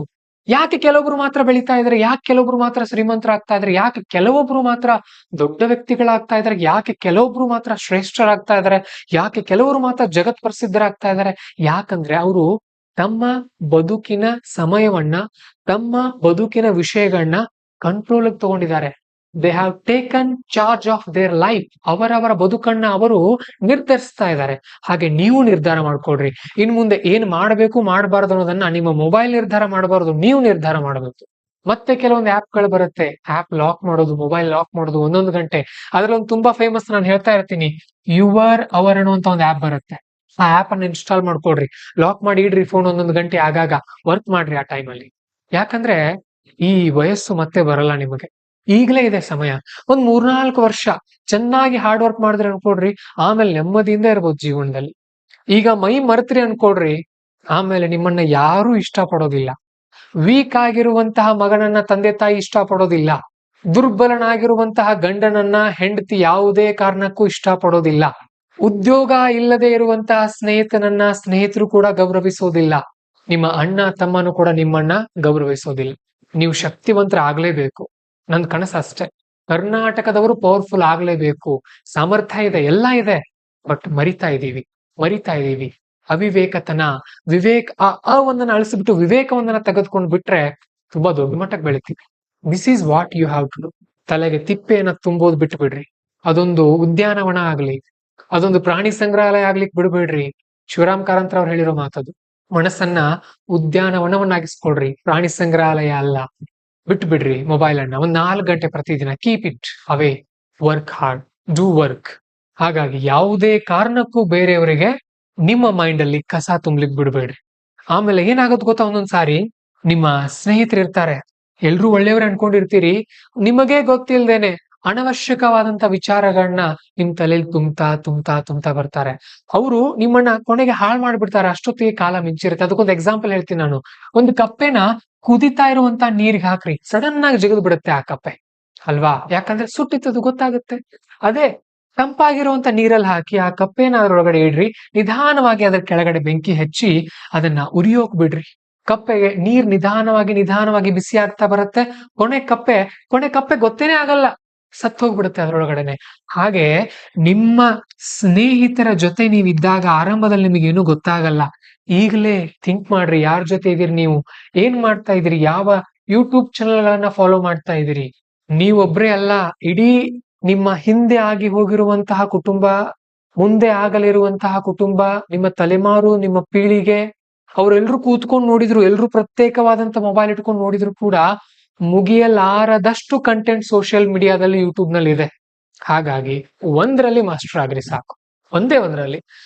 ಯಾಕೆ ಕೆಲವೊಬ್ರು ಮಾತ್ರ ಬೆಳೀತಾ ಇದಾರೆ, ಯಾಕೆ ಕೆಲವೊಬ್ರು ಮಾತ್ರ ಶ್ರೀಮಂತರಾಗ್ತಾ ಇದಾರೆ, ಯಾಕೆ ಕೆಲವೊಬ್ರು ಮಾತ್ರ ದೊಡ್ಡ ವ್ಯಕ್ತಿಗಳಾಗ್ತಾ ಇದಾರೆ, ಯಾಕೆ ಕೆಲವೊಬ್ರು ಮಾತ್ರ ಶ್ರೇಷ್ಠರಾಗ್ತಾ ಇದಾರೆ, ಯಾಕೆ ಕೆಲವರು ಮಾತ್ರ ಜಗತ್ ಪ್ರಸಿದ್ಧರಾಗ್ತಾ ಇದಾರೆ? ಯಾಕಂದ್ರೆ ಅವರು ತಮ್ಮ ಬದುಕಿನ ಸಮಯವನ್ನ, ತಮ್ಮ ಬದುಕಿನ ವಿಷಯಗಳನ್ನ ಕಂಟ್ರೋಲ್ ತಗೊಂಡಿದ್ದಾರೆ. They have taken charge of their life. ಅವರವರ ಬದುಕನ್ನ ಅವರು ನಿರ್ಧರಿಸ್ತಾ ಇದ್ದಾರೆ. ಹಾಗೆ ನೀವು ನಿರ್ಧಾರ ಮಾಡ್ಕೊಡ್ರಿ, ಇನ್ ಮುಂದೆ ಏನ್ ಮಾಡ್ಬೇಕು ಮಾಡಬಾರ್ದು ಅನ್ನೋದನ್ನ ನಿಮ್ಮ ಮೊಬೈಲ್ ನಿರ್ಧಾರ ಮಾಡಬಾರ್ದು, ನೀವು ನಿರ್ಧಾರ ಮಾಡಬೇಕು. ಮತ್ತೆ ಕೆಲವೊಂದು ಗಳು ಬರುತ್ತೆ, ಆಪ್ ಲಾಕ್ ಮಾಡೋದು, ಮೊಬೈಲ್ ಲಾಕ್ ಮಾಡೋದು 1 ಗಂಟೆ. ಅದ್ರಲ್ಲಿ ಒಂದು ತುಂಬಾ ಫೇಮಸ್, ನಾನು ಹೇಳ್ತಾ ಇರ್ತೀನಿ, ಯುವರ್ ಅವರ್ ಅನ್ನುವಂತ ಒಂದು ಆಪ್ ಬರುತ್ತೆ. ಆ ಆಪ್ ಅನ್ನ ಇನ್ಸ್ಟಾಲ್ ಮಾಡ್ಕೊಡ್ರಿ, ಲಾಕ್ ಮಾಡಿ ಇಡ್ರಿ ಫೋನ್ 1 ಗಂಟೆ ಆಗಾಗ ವರ್ಕ್ ಮಾಡ್ರಿ ಆ ಟೈಮಲ್ಲಿ. ಯಾಕಂದ್ರೆ ಈ ವಯಸ್ಸು ಮತ್ತೆ ಬರಲ್ಲ ನಿಮಗೆ, ಈಗಲೇ ಇದೆ ಸಮಯ. ಒಂದ್ 3-4 ವರ್ಷ ಚೆನ್ನಾಗಿ ಹಾರ್ಡ್ ವರ್ಕ್ ಮಾಡಿದ್ರೆ ಅನ್ಕೊಡ್ರಿ, ಆಮೇಲೆ ನೆಮ್ಮದಿಯಿಂದ ಇರ್ಬೋದು ಜೀವನದಲ್ಲಿ. ಈಗ ಮೈ ಮರೆತ್ರಿ ಅನ್ಕೊಡ್ರಿ, ಆಮೇಲೆ ನಿಮ್ಮನ್ನ ಯಾರು ಇಷ್ಟ ಪಡೋದಿಲ್ಲ. ವೀಕ್ ಆಗಿರುವಂತಹ ಮಗನನ್ನ ತಂದೆ ತಾಯಿ ಇಷ್ಟ ಪಡೋದಿಲ್ಲ. ದುರ್ಬಲನಾಗಿರುವಂತಹ ಗಂಡನನ್ನ ಹೆಂಡತಿ ಯಾವುದೇ ಕಾರಣಕ್ಕೂ ಇಷ್ಟ ಪಡೋದಿಲ್ಲ. ಉದ್ಯೋಗ ಇಲ್ಲದೆ ಇರುವಂತಹ ಸ್ನೇಹಿತನನ್ನ ಸ್ನೇಹಿತರು ಕೂಡ ಗೌರವಿಸೋದಿಲ್ಲ. ನಿಮ್ಮ ಅಣ್ಣ ತಮ್ಮನು ಕೂಡ ನಿಮ್ಮನ್ನ ಗೌರವಿಸೋದಿಲ್ಲ. ನೀವು ಶಕ್ತಿವಂತರ ಆಗ್ಲೇಬೇಕು. ನನ್ ಕನಸು ಅಷ್ಟೇ, ಕರ್ನಾಟಕದವರು ಪವರ್ಫುಲ್ ಆಗ್ಲೇಬೇಕು. ಸಾಮರ್ಥ್ಯ ಇದೆ, ಎಲ್ಲ ಇದೆ. ಬಟ್ ಮರಿತಾ ಇದೀವಿ. ಅವಿವೇಕತನ, ಒಂದನ್ನ ಅಳಿಸ್ಬಿಟ್ಟು ವಿವೇಕವನ್ನ ತೆಗೆದುಕೊಂಡು ಬಿಟ್ರೆ ತುಂಬಾ ದೊಡ್ಡ ಮಟ್ಟಕ್ಕೆ ಬೆಳಿತೀವಿ. This is what you have to do. ತಲೆಗೆ ತಿಪ್ಪೆಯನ್ನ ತುಂಬೋದು ಬಿಟ್ಟು ಬಿಡ್ರಿ. ಅದೊಂದು ಉದ್ಯಾನವನ ಆಗ್ಲಿ, ಅದೊಂದು ಪ್ರಾಣಿ ಸಂಗ್ರಹಾಲಯ ಆಗ್ಲಿಕ್ಕೆ ಬಿಡ್ಬೇಡ್ರಿ. ಶಿವರಾಮ್ ಕಾರಂತರ ಅವ್ರು ಹೇಳಿರೋ ಮಾತದು. ಮನಸ್ಸನ್ನ ಉದ್ಯಾನವನವನ್ನಾಗಿಸ್ಕೊಳ್ರಿ, ಪ್ರಾಣಿ ಸಂಗ್ರಹಾಲಯ ಅಲ್ಲ. ಬಿಟ್ಟು ಬಿಡ್ರಿ ಮೊಬೈಲ್ ಅನ್ನ ಒಂದ್ 4 ಗಂಟೆ ಪ್ರತಿದಿನ. Keep it away. Work hard, do work. ಹಾಗಾಗಿ ಯಾವುದೇ ಕಾರಣಕ್ಕೂ ಬೇರೆಯವರಿಗೆ ನಿಮ್ಮ ಮೈಂಡ್ ಅಲ್ಲಿ ಕಸ ತುಂಬ್ಲಿಕ್ ಬಿಡ್ಬೇಡ್ರಿ. ಆಮೇಲೆ ಏನಾಗುತ್ತೆ ಗೊತ್ತಾ, ಒಂದೊಂದ್ಸಾರಿ ನಿಮ್ಮ ಸ್ನೇಹಿತರು ಇರ್ತಾರೆ, ಎಲ್ರು ಒಳ್ಳೆಯವ್ರು ಅನ್ಕೊಂಡಿರ್ತೀರಿ, ನಿಮಗೇ ಗೊತ್ತಿಲ್ದೇನೆ ಅನವಶ್ಯಕವಾದಂತ ವಿಚಾರಗಳನ್ನ ನಿಮ್ ತಲೆಯಲ್ಲಿ ತುಂಬ್ತಾ ಬರ್ತಾರೆ. ಅವರು ನಿಮ್ಮನ್ನ ಕೊನೆಗೆ ಹಾಳು ಮಾಡ್ಬಿಡ್ತಾರೆ. ಅಷ್ಟೊತ್ತಿಗೆ ಕಾಲ ಮಿಂಚಿರುತ್ತೆ. ಅದಕ್ಕೊಂದು ಎಕ್ಸಾಂಪಲ್ ಹೇಳ್ತೀನಿ ನಾನು. ಒಂದು ಕಪ್ಪೆನ ಕುದಿತಾ ಇರುವಂತ ನೀರ್ಗೆ ಹಾಕ್ರಿ, ಸಡನ್ ಆಗಿ ಜಿಗಿದು ಬಿಡುತ್ತೆ ಆ ಕಪ್ಪೆ ಅಲ್ವಾ? ಯಾಕಂದ್ರೆ ಸುಟ್ಟಿತ್ತದು ಗೊತ್ತಾಗುತ್ತೆ. ಅದೇ ತಂಪಾಗಿರುವಂತ ನೀರಲ್ಲಿ ಹಾಕಿ ಆ ಕಪ್ಪೆನ ಅದ್ರೊಳಗಡೆ ಇಡ್ರಿ, ನಿಧಾನವಾಗಿ ಅದ್ರ ಕೆಳಗಡೆ ಬೆಂಕಿ ಹಚ್ಚಿ ಅದನ್ನ ಉರಿಯೋಕ್ ಬಿಡ್ರಿ. ಕಪ್ಪೆಗೆ ನೀರ್ ನಿಧಾನವಾಗಿ ಬಿಸಿ ಆಗ್ತಾ ಬರುತ್ತೆ. ಕೊನೆ ಕಪ್ಪೆ ಗೊತ್ತೇನೆ ಆಗಲ್ಲ, ಸತ್ತು ಹೋಗ್ಬಿಡುತ್ತೆ ಅದ್ರೊಳಗಡೆನೆ. ಹಾಗೆ ನಿಮ್ಮ ಸ್ನೇಹಿತರ ಜೊತೆ ನೀವಿದ್ದಾಗ ಆರಂಭದಲ್ಲಿ ನಿಮಗೇನು ಗೊತ್ತಾಗಲ್ಲ. ಈಗಲೇ ಥಿಂಕ್ ಮಾಡ್ರಿ, ಯಾರ ಜೊತೆ ಇದೀರಿ ನೀವು, ಏನ್ ಮಾಡ್ತಾ ಇದೀರಿ, ಯಾವ ಯೂಟ್ಯೂಬ್ ಚಾನೆಲ್ ಗಳನ್ನ ಫಾಲೋ ಮಾಡ್ತಾ ಇದೀರಿ. ನೀವೊಬ್ರೇ ಅಲ್ಲ, ಇಡೀ ನಿಮ್ಮ ಹಿಂದೆ ಆಗಿ ಹೋಗಿರುವಂತಹ ಕುಟುಂಬ, ಮುಂದೆ ಆಗಲಿರುವಂತಹ ಕುಟುಂಬ, ನಿಮ್ಮ ತಲೆಮಾರು, ನಿಮ್ಮ ಪೀಳಿಗೆ, ಅವರೆಲ್ಲರೂ ಕೂತ್ಕೊಂಡು ನೋಡಿದ್ರು, ಎಲ್ರು ಪ್ರತ್ಯೇಕವಾದಂತ ಮೊಬೈಲ್ ಇಟ್ಕೊಂಡು ನೋಡಿದ್ರು ಕೂಡ ಮುಗಿಯಲಾರದಷ್ಟು ಕಂಟೆಂಟ್ ಸೋಷಿಯಲ್ ಮೀಡಿಯಾದಲ್ಲಿ, ಯೂಟ್ಯೂಬ್ ನಲ್ಲಿ ಇದೆ. ಹಾಗಾಗಿ ಒಂದರಲ್ಲಿ ಮಾಸ್ಟರ್ ಆಗ್ರಿ ಸಾಕು, ಒಂದರಲ್ಲಿ.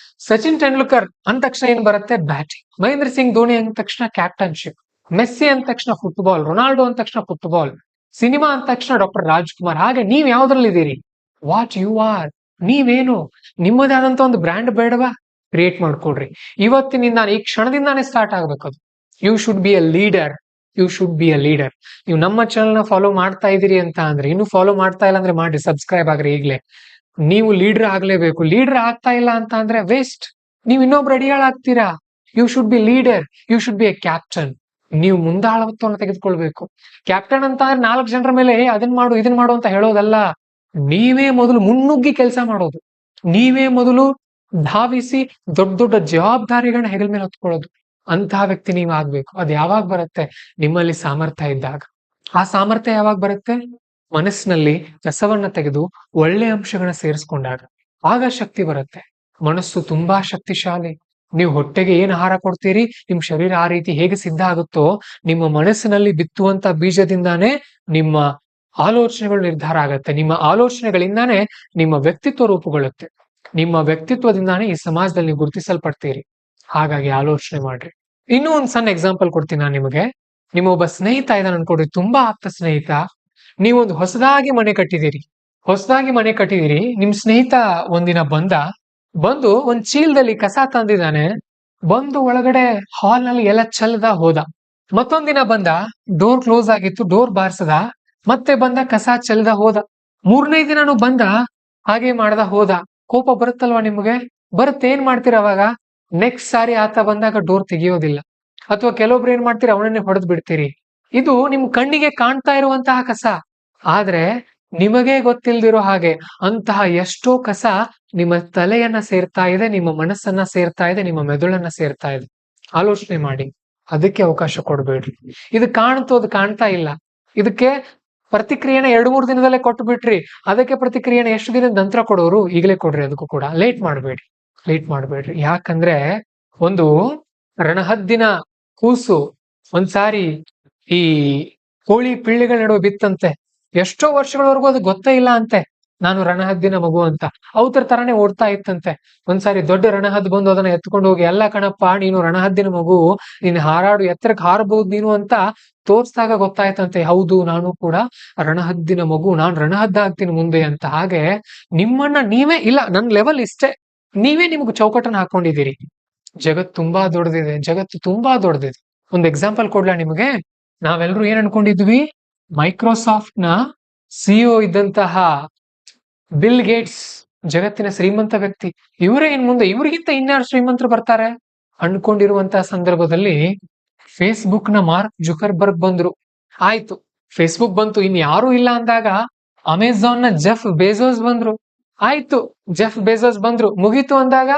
ಸಚಿನ್ ತೆಂಡೂಲ್ಕರ್ ಅಂದ ತಕ್ಷಣ ಏನ್ ಬರುತ್ತೆ? ಬ್ಯಾಟಿಂಗ್. ಮಹೇಂದ್ರ ಸಿಂಗ್ ಧೋನಿ ಅಂದ ತಕ್ಷಣ ಕ್ಯಾಪ್ಟನ್ಶಿಪ್. ಮೆಸ್ಸಿ ಅಂದ ತಕ್ಷಣ ಫುಟ್ಬಾಲ್. ರೊನಾಲ್ಡೋ ಅಂದ ತಕ್ಷಣ ಫುಟ್ಬಾಲ್. ಸಿನಿಮಾ ಅಂದ ತಕ್ಷಣ ಡಾಕ್ಟರ್ ರಾಜ್ಕುಮಾರ್. ಹಾಗೆ ನೀವ್ ಯಾವ್ದ್ರಲ್ಲಿ ಇದೀರಿ? What you are. ನೀವೇನು? ನಿಮ್ಮದೇ ಆದಂತ ಒಂದು ಬ್ರ್ಯಾಂಡ್ ಬೇಡವಾ? ಕ್ರಿಯೇಟ್ ಮಾಡ್ಕೊಡ್ರಿ. ಇವತ್ತಿನಿಂದ, ಈ ಕ್ಷಣದಿಂದಾನೇ ಸ್ಟಾರ್ಟ್ ಆಗ್ಬೇಕು ಅದು. You should be a leader. ನೀವು ನಮ್ಮ ಚಾನಲ್ ನ ಫಾಲೋ ಮಾಡ್ತಾ ಇದೀರಿ ಅಂತ ಅಂದ್ರೆ, ಇನ್ನು ಫಾಲೋ ಮಾಡ್ತಾ ಇಲ್ಲ ಅಂದ್ರೆ ಮಾಡ್ರಿ, ಸಬ್ಸ್ಕ್ರೈಬ್ ಆಗ್ರಿ ಈಗ್ಲೇ. ನೀವು ಲೀಡರ್ ಆಗ್ಲೇಬೇಕು. ಲೀಡರ್ ಆಗ್ತಾ ಇಲ್ಲ ಅಂತ ಅಂದ್ರೆ ವೇಸ್ಟ್. ನೀವು ಇನ್ನೊಬ್ರು ಅಡಿಯಾಳಾಗ್ತೀರಾ. You should be leader. You should be a captain. ನೀವು ಮುಂದಾಳತ್ವವನ್ನು ತೆಗೆದುಕೊಳ್ಬೇಕು. ಕ್ಯಾಪ್ಟನ್ ಅಂತ ಅಂದ್ರೆ 4 ಜನರ ಮೇಲೆ ಅದನ್ ಮಾಡು ಇದನ್ ಮಾಡು ಅಂತ ಹೇಳೋದಲ್ಲ. ನೀವೇ ಮೊದಲು ಮುನ್ನುಗ್ಗಿ ಕೆಲಸ ಮಾಡೋದು. ನೀವೇ ಮೊದಲು ಧಾವಿಸಿ ದೊಡ್ಡ ಜವಾಬ್ದಾರಿಗಳನ್ನ ಹೆಗಲ ಮೇಲೆ ಹೊತ್ಕೊಳ್ಳೋದು. ಅಂತಹ ವ್ಯಕ್ತಿ ನೀವು ಆಗ್ಬೇಕು. ಅದು ಯಾವಾಗ ಬರುತ್ತೆ? ನಿಮ್ಮಲ್ಲಿ ಸಾಮರ್ಥ್ಯ ಇದ್ದಾಗ. ಆ ಸಾಮರ್ಥ್ಯ ಯಾವಾಗ ಬರುತ್ತೆ? ಮನಸ್ಸಿನಲ್ಲಿ ಕಸವನ್ನ ತೆಗೆದು ಒಳ್ಳೆ ಅಂಶಗಳನ್ನ ಸೇರಿಸ್ಕೊಂಡಾಗ. ಆಗ ಶಕ್ತಿ ಬರುತ್ತೆ. ಮನಸ್ಸು ತುಂಬಾ ಶಕ್ತಿಶಾಲಿ. ನೀವು ಹೊಟ್ಟೆಗೆ ಏನ್ ಆಹಾರ ಕೊಡ್ತೀರಿ, ನಿಮ್ ಶರೀರ ಆ ರೀತಿ ಹೇಗೆ ಸಿದ್ಧ ಆಗುತ್ತೋ, ನಿಮ್ಮ ಮನಸ್ಸಿನಲ್ಲಿ ಬಿತ್ತುವಂತ ಬೀಜದಿಂದಾನೇ ನಿಮ್ಮ ಆಲೋಚನೆಗಳು ನಿರ್ಧಾರ ಆಗತ್ತೆ. ನಿಮ್ಮ ಆಲೋಚನೆಗಳಿಂದಾನೇ ನಿಮ್ಮ ವ್ಯಕ್ತಿತ್ವ ರೂಪುಗೊಳ್ಳುತ್ತೆ. ನಿಮ್ಮ ವ್ಯಕ್ತಿತ್ವದಿಂದಾನೇ ಈ ಸಮಾಜದಲ್ಲಿ ನೀವು ಗುರುತಿಸಲ್ಪಡ್ತೀರಿ. ಹಾಗಾಗಿ ಆಲೋಚನೆ ಮಾಡ್ರಿ. ಇನ್ನೂ ಒಂದ್ ಸಣ್ಣ ಎಕ್ಸಾಂಪಲ್ ಕೊಡ್ತೀನಿ ನಾನು ನಿಮಗೆ. ನಿಮ್ಮ ಒಬ್ಬ ಸ್ನೇಹಿತ ಇದ್ದಾನೆ ಅನ್ಕೊಡ್ರಿ, ತುಂಬಾ ಆಪ್ತ ಸ್ನೇಹಿತ. ನೀವೊಂದು ಹೊಸದಾಗಿ ಮನೆ ಕಟ್ಟಿದಿರಿ. ನಿಮ್ ಸ್ನೇಹಿತ ಒಂದಿನ ಬಂದು ಒಂದ್ ಚೀಲದಲ್ಲಿ ಕಸ ತಂದಿದ್ದಾನೆ. ಬಂದು ಒಳಗಡೆ ಹಾಲ್ ನಲ್ಲಿ ಎಲ್ಲ ಚೆಲ್ಲದ ಹೋದ. ಮತ್ತೊಂದಿನ ಬಂದ, ಡೋರ್ ಕ್ಲೋಸ್ ಆಗಿತ್ತು, ಡೋರ್ ಬಾರ್ಸದ, ಮತ್ತೆ ಬಂದ, ಕಸ ಚೆಲ್ಲದ ಹೋದ. 3ನೇ ದಿನಾನು ಬಂದ, ಹಾಗೆ ಮಾಡ್ದ ಹೋದ. ಕೋಪ ಬರುತ್ತಲ್ವಾ ನಿಮ್ಗೆ? ಏನ್ ಮಾಡ್ತೀರ ಅವಾಗ? ನೆಕ್ಸ್ಟ್ ಸಾರಿ ಆತ ಬಂದಾಗ ಡೋರ್ ತೆಗಿಯೋದಿಲ್ಲ. ಅಥವಾ ಕೆಲವೊಬ್ರು ಏನ್ ಮಾಡ್ತೀರಿ, ಅವನನ್ನೇ ಹೊಡೆದ್ ಬಿಡ್ತೀರಿ. ಇದು ನಿಮ್ ಕಣ್ಣಿಗೆ ಕಾಣ್ತಾ ಇರುವಂತಹ ಕಸ. ಆದ್ರೆ ನಿಮಗೇ ಗೊತ್ತಿಲ್ದಿರೋ ಹಾಗೆ ಅಂತಹ ಎಷ್ಟೋ ಕಸ ನಿಮ್ಮ ತಲೆಯನ್ನ ಸೇರ್ತಾ ಇದೆ, ನಿಮ್ಮ ಮನಸ್ಸನ್ನ ಸೇರ್ತಾ ಇದೆ, ನಿಮ್ಮ ಮೆದುಳನ್ನ ಸೇರ್ತಾ ಇದೆ. ಆಲೋಚನೆ ಮಾಡಿ. ಅದಕ್ಕೆ ಅವಕಾಶ ಕೊಡ್ಬೇಡ್ರಿ. ಇದು ಅದು ಕಾಣ್ತಾ ಇಲ್ಲ. ಇದಕ್ಕೆ ಪ್ರತಿಕ್ರಿಯೆನ 2-3 ದಿನದಲ್ಲೇ ಕೊಟ್ಟು ಬಿಟ್ರಿ. ಅದಕ್ಕೆ ಪ್ರತಿಕ್ರಿಯೆನ ಎಷ್ಟು ದಿನದ ನಂತರ ಕೊಡೋರು, ಈಗಲೇ ಕೊಡ್ರಿ. ಅದಕ್ಕೂ ಕೂಡ ಲೇಟ್ ಮಾಡ್ಬೇಡ್ರಿ. ಯಾಕಂದ್ರೆ ಒಂದು ರಣಹದ್ದಿನ ಕೂಸು ಒಂದ್ಸಾರಿ ಈ ಕೋಳಿ ಪಿಳ್ಳಿಗಳ ನಡುವೆ ಬಿತ್ತಂತೆ. ಎಷ್ಟೋ ವರ್ಷಗಳವರೆಗೂ ಅದು ಗೊತ್ತೇ ಇಲ್ಲ ಅಂತೆ, ನಾನು ರಣಹದ್ದಿನ ಮಗು ಅಂತ. ಅವತರ ತರಾನೇ ಓಡ್ತಾ ಇತ್ತಂತೆ. ಒಂದ್ಸಾರಿ ದೊಡ್ಡ ರಣಹದ್ದು ಬಂದು ಅದನ್ನ ಎತ್ಕೊಂಡು ಹೋಗಿ, ಎಲ್ಲ ಕಣಪ್ಪ, ನೀನು ರಣಹದ್ದಿನ ಮಗು, ನೀನು ಹಾರಾಡು, ಎತ್ತರಕ್ಕೆ ಹಾರಬಹುದು ನೀನು ಅಂತ ತೋರ್ಸ್ದಾಗ ಗೊತ್ತಾಯ್ತಂತೆ, ಹೌದು ನಾನು ಕೂಡ ರಣಹದ್ದಿನ ಮಗು, ನಾನು ರಣಹದ್ದ ಆಗ್ತೀನಿ ಮುಂದೆ ಅಂತ. ಹಾಗೆ ನಿಮ್ಮನ್ನ ನೀವೇ, ಇಲ್ಲ ನನ್ ಲೆವೆಲ್ ಇಷ್ಟೇ, ನೀವೇ ನಿಮ್ಗೆ ಚೌಕಟ್ಟನ್ನ ಹಾಕೊಂಡಿದ್ದೀರಿ. ಜಗತ್ತು ತುಂಬಾ ದೊಡ್ಡದಿದೆ. ಒಂದು ಎಕ್ಸಾಂಪಲ್ ಕೊಡ್ಲಾ ನಿಮಗೆ? ನಾವೆಲ್ಲರೂ ಏನ್ ಅನ್ಕೊಂಡಿದ್ವಿ, ಮೈಕ್ರೋಸಾಫ್ಟ್ ನ ಸಿಇಒ ಇದ್ದಂತಹ ಬಿಲ್ ಗೇಟ್ಸ್ ಜಗತ್ತಿನ ಶ್ರೀಮಂತ ವ್ಯಕ್ತಿ, ಇವರೇ ಇನ್ ಮುಂದೆ ಇವ್ರಿಗಿಂತ ಇನ್ಯಾರು ಶ್ರೀಮಂತರು ಬರ್ತಾರೆ ಅನ್ಕೊಂಡಿರುವಂತಹ ಸಂದರ್ಭದಲ್ಲಿ ಫೇಸ್ಬುಕ್ ನ ಮಾರ್ಕ್ ಜುಕರ್ಬರ್ಗ್ ಬಂದ್ರು. ಆಯ್ತು, ಫೇಸ್ಬುಕ್ ಬಂತು, ಇನ್ ಯಾರು ಇಲ್ಲ ಅಂದಾಗ ಅಮೆಜಾನ್ ನ ಜೆಫ್ ಬೆಜೋಸ್ ಬಂದ್ರು. ಆಯ್ತು, ಜೆಫ್ ಬೆಜೋಸ್ ಬಂದ್ರು, ಮುಗೀತು ಅಂದಾಗ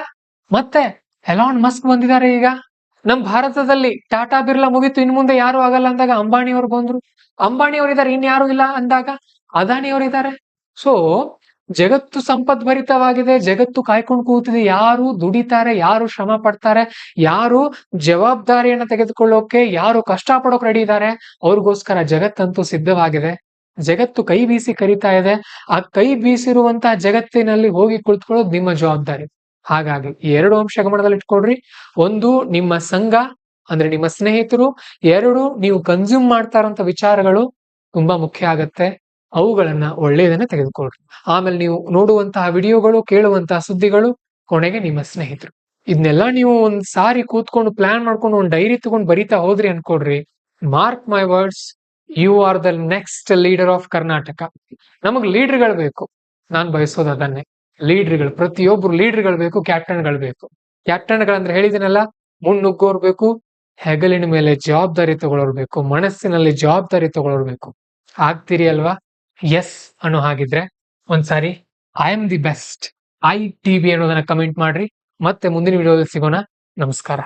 ಮತ್ತೆ ಎಲಾನ್ ಮಸ್ಕ್ ಬಂದಿದ್ದಾರೆ. ಈಗ ನಮ್ ಭಾರತದಲ್ಲಿ ಟಾಟಾ ಬಿರ್ಲಾ ಮುಗೀತು, ಇನ್ ಮುಂದೆ ಯಾರು ಆಗಲ್ಲ ಅಂದಾಗ ಅಂಬಾಣಿಯವರು ಬಂದ್ರು. ಅಂಬಾಣಿಯವರಿದ್ದಾರೆ, ಇನ್ಯಾರು ಇಲ್ಲ ಅಂದಾಗ ಅದಾನಿಯವರಿದ್ದಾರೆ. ಸೊ ಜಗತ್ತು ಸಂಪದ್ಭರಿತವಾಗಿದೆ, ಜಗತ್ತು ಕಾಯ್ಕೊಂಡು ಕೂತಿದೆ. ಯಾರು ದುಡಿತಾರೆ, ಯಾರು ಶ್ರಮ ಪಡ್ತಾರೆ, ಯಾರು ಜವಾಬ್ದಾರಿಯನ್ನ ತೆಗೆದುಕೊಳ್ಳೋಕೆ, ಯಾರು ಕಷ್ಟ ಪಡೋಕೆ ರೆಡಿ ಇದ್ದಾರೆ, ಅವ್ರಿಗೋಸ್ಕರ ಜಗತ್ತಂತೂ ಸಿದ್ಧವಾಗಿದೆ. ಜಗತ್ತು ಕೈ ಬೀಸಿ ಕರಿತಾ ಇದೆ. ಆ ಕೈ ಬೀಸಿರುವಂತಹ ಜಗತ್ತಿನಲ್ಲಿ ಹೋಗಿ ಕುಳಿತುಕೊಳ್ಳೋದು ನಿಮ್ಮ ಜವಾಬ್ದಾರಿ. ಹಾಗಾಗಿ 2 ಅಂಶ ಗಮನದಲ್ಲಿ ಇಟ್ಕೊಡ್ರಿ. ಒಂದು, ನಿಮ್ಮ ಸಂಘ ಅಂದ್ರೆ ನಿಮ್ಮ ಸ್ನೇಹಿತರು. 2, ನೀವು ಕನ್ಸ್ಯೂಮ್ ಮಾಡ್ತಾರಂತ ವಿಚಾರಗಳು ತುಂಬಾ ಮುಖ್ಯ ಆಗತ್ತೆ. ಅವುಗಳನ್ನ ಒಳ್ಳೆಯದನ್ನ ತೆಗೆದುಕೊಳ್ರಿ. ಆಮೇಲೆ ನೀವು ನೋಡುವಂತಹ ವಿಡಿಯೋಗಳು, ಕೇಳುವಂತಹ ಸುದ್ದಿಗಳು, ಕೊನೆಗೆ ನಿಮ್ಮ ಸ್ನೇಹಿತರು. ಇದನ್ನೆಲ್ಲ ನೀವು ಒಂದ್ ಸಾರಿ ಕೂತ್ಕೊಂಡು ಪ್ಲಾನ್ ಮಾಡ್ಕೊಂಡು ಒಂದ್ ಡೈರಿ ತಗೊಂಡು ಬರಿತಾ ಹೋದ್ರಿ ಅನ್ಕೊಡ್ರಿ, mark my words, you are the next leader of Karnataka. ನಮಗ್ ಲೀಡರ್ಗಳು ಬೇಕು, ನಾನ್ ಬಯಸೋದು ಅದನ್ನೇ. ಲೀಡರ್ಗಳು, ಪ್ರತಿಯೊಬ್ರು ಲೀಡರ್ಗಳು ಬೇಕು, ಕ್ಯಾಪ್ಟನ್ಗಳು ಬೇಕು. ಕ್ಯಾಪ್ಟನ್ಗಳಂದ್ರೆ ಹೇಳಿದಿನಲ್ಲ, ಮುನ್ನುಗ್ಗೋರ್ ಬೇಕು, ಹೆಗಲಿನ ಮೇಲೆ ಜವಾಬ್ದಾರಿ ತಗೊಳ್ಳೋರ್ ಬೇಕು, ಮನಸ್ಸಿನಲ್ಲಿ ಜವಾಬ್ದಾರಿ ತಗೊಳ್ಳೋರ್ ಬೇಕು. ಆಗ್ತೀರಿ ಅಲ್ವಾ? ಎಸ್ ಅನ್ನೋ ಹಾಗಿದ್ರೆ ಒಂದ್ಸಾರಿ I am the best ITB ಅನ್ನೋದನ್ನ ಕಮೆಂಟ್ ಮಾಡ್ರಿ. ಮತ್ತೆ ಮುಂದಿನ ವಿಡಿಯೋದಲ್ಲಿ ಸಿಗೋಣ. ನಮಸ್ಕಾರ.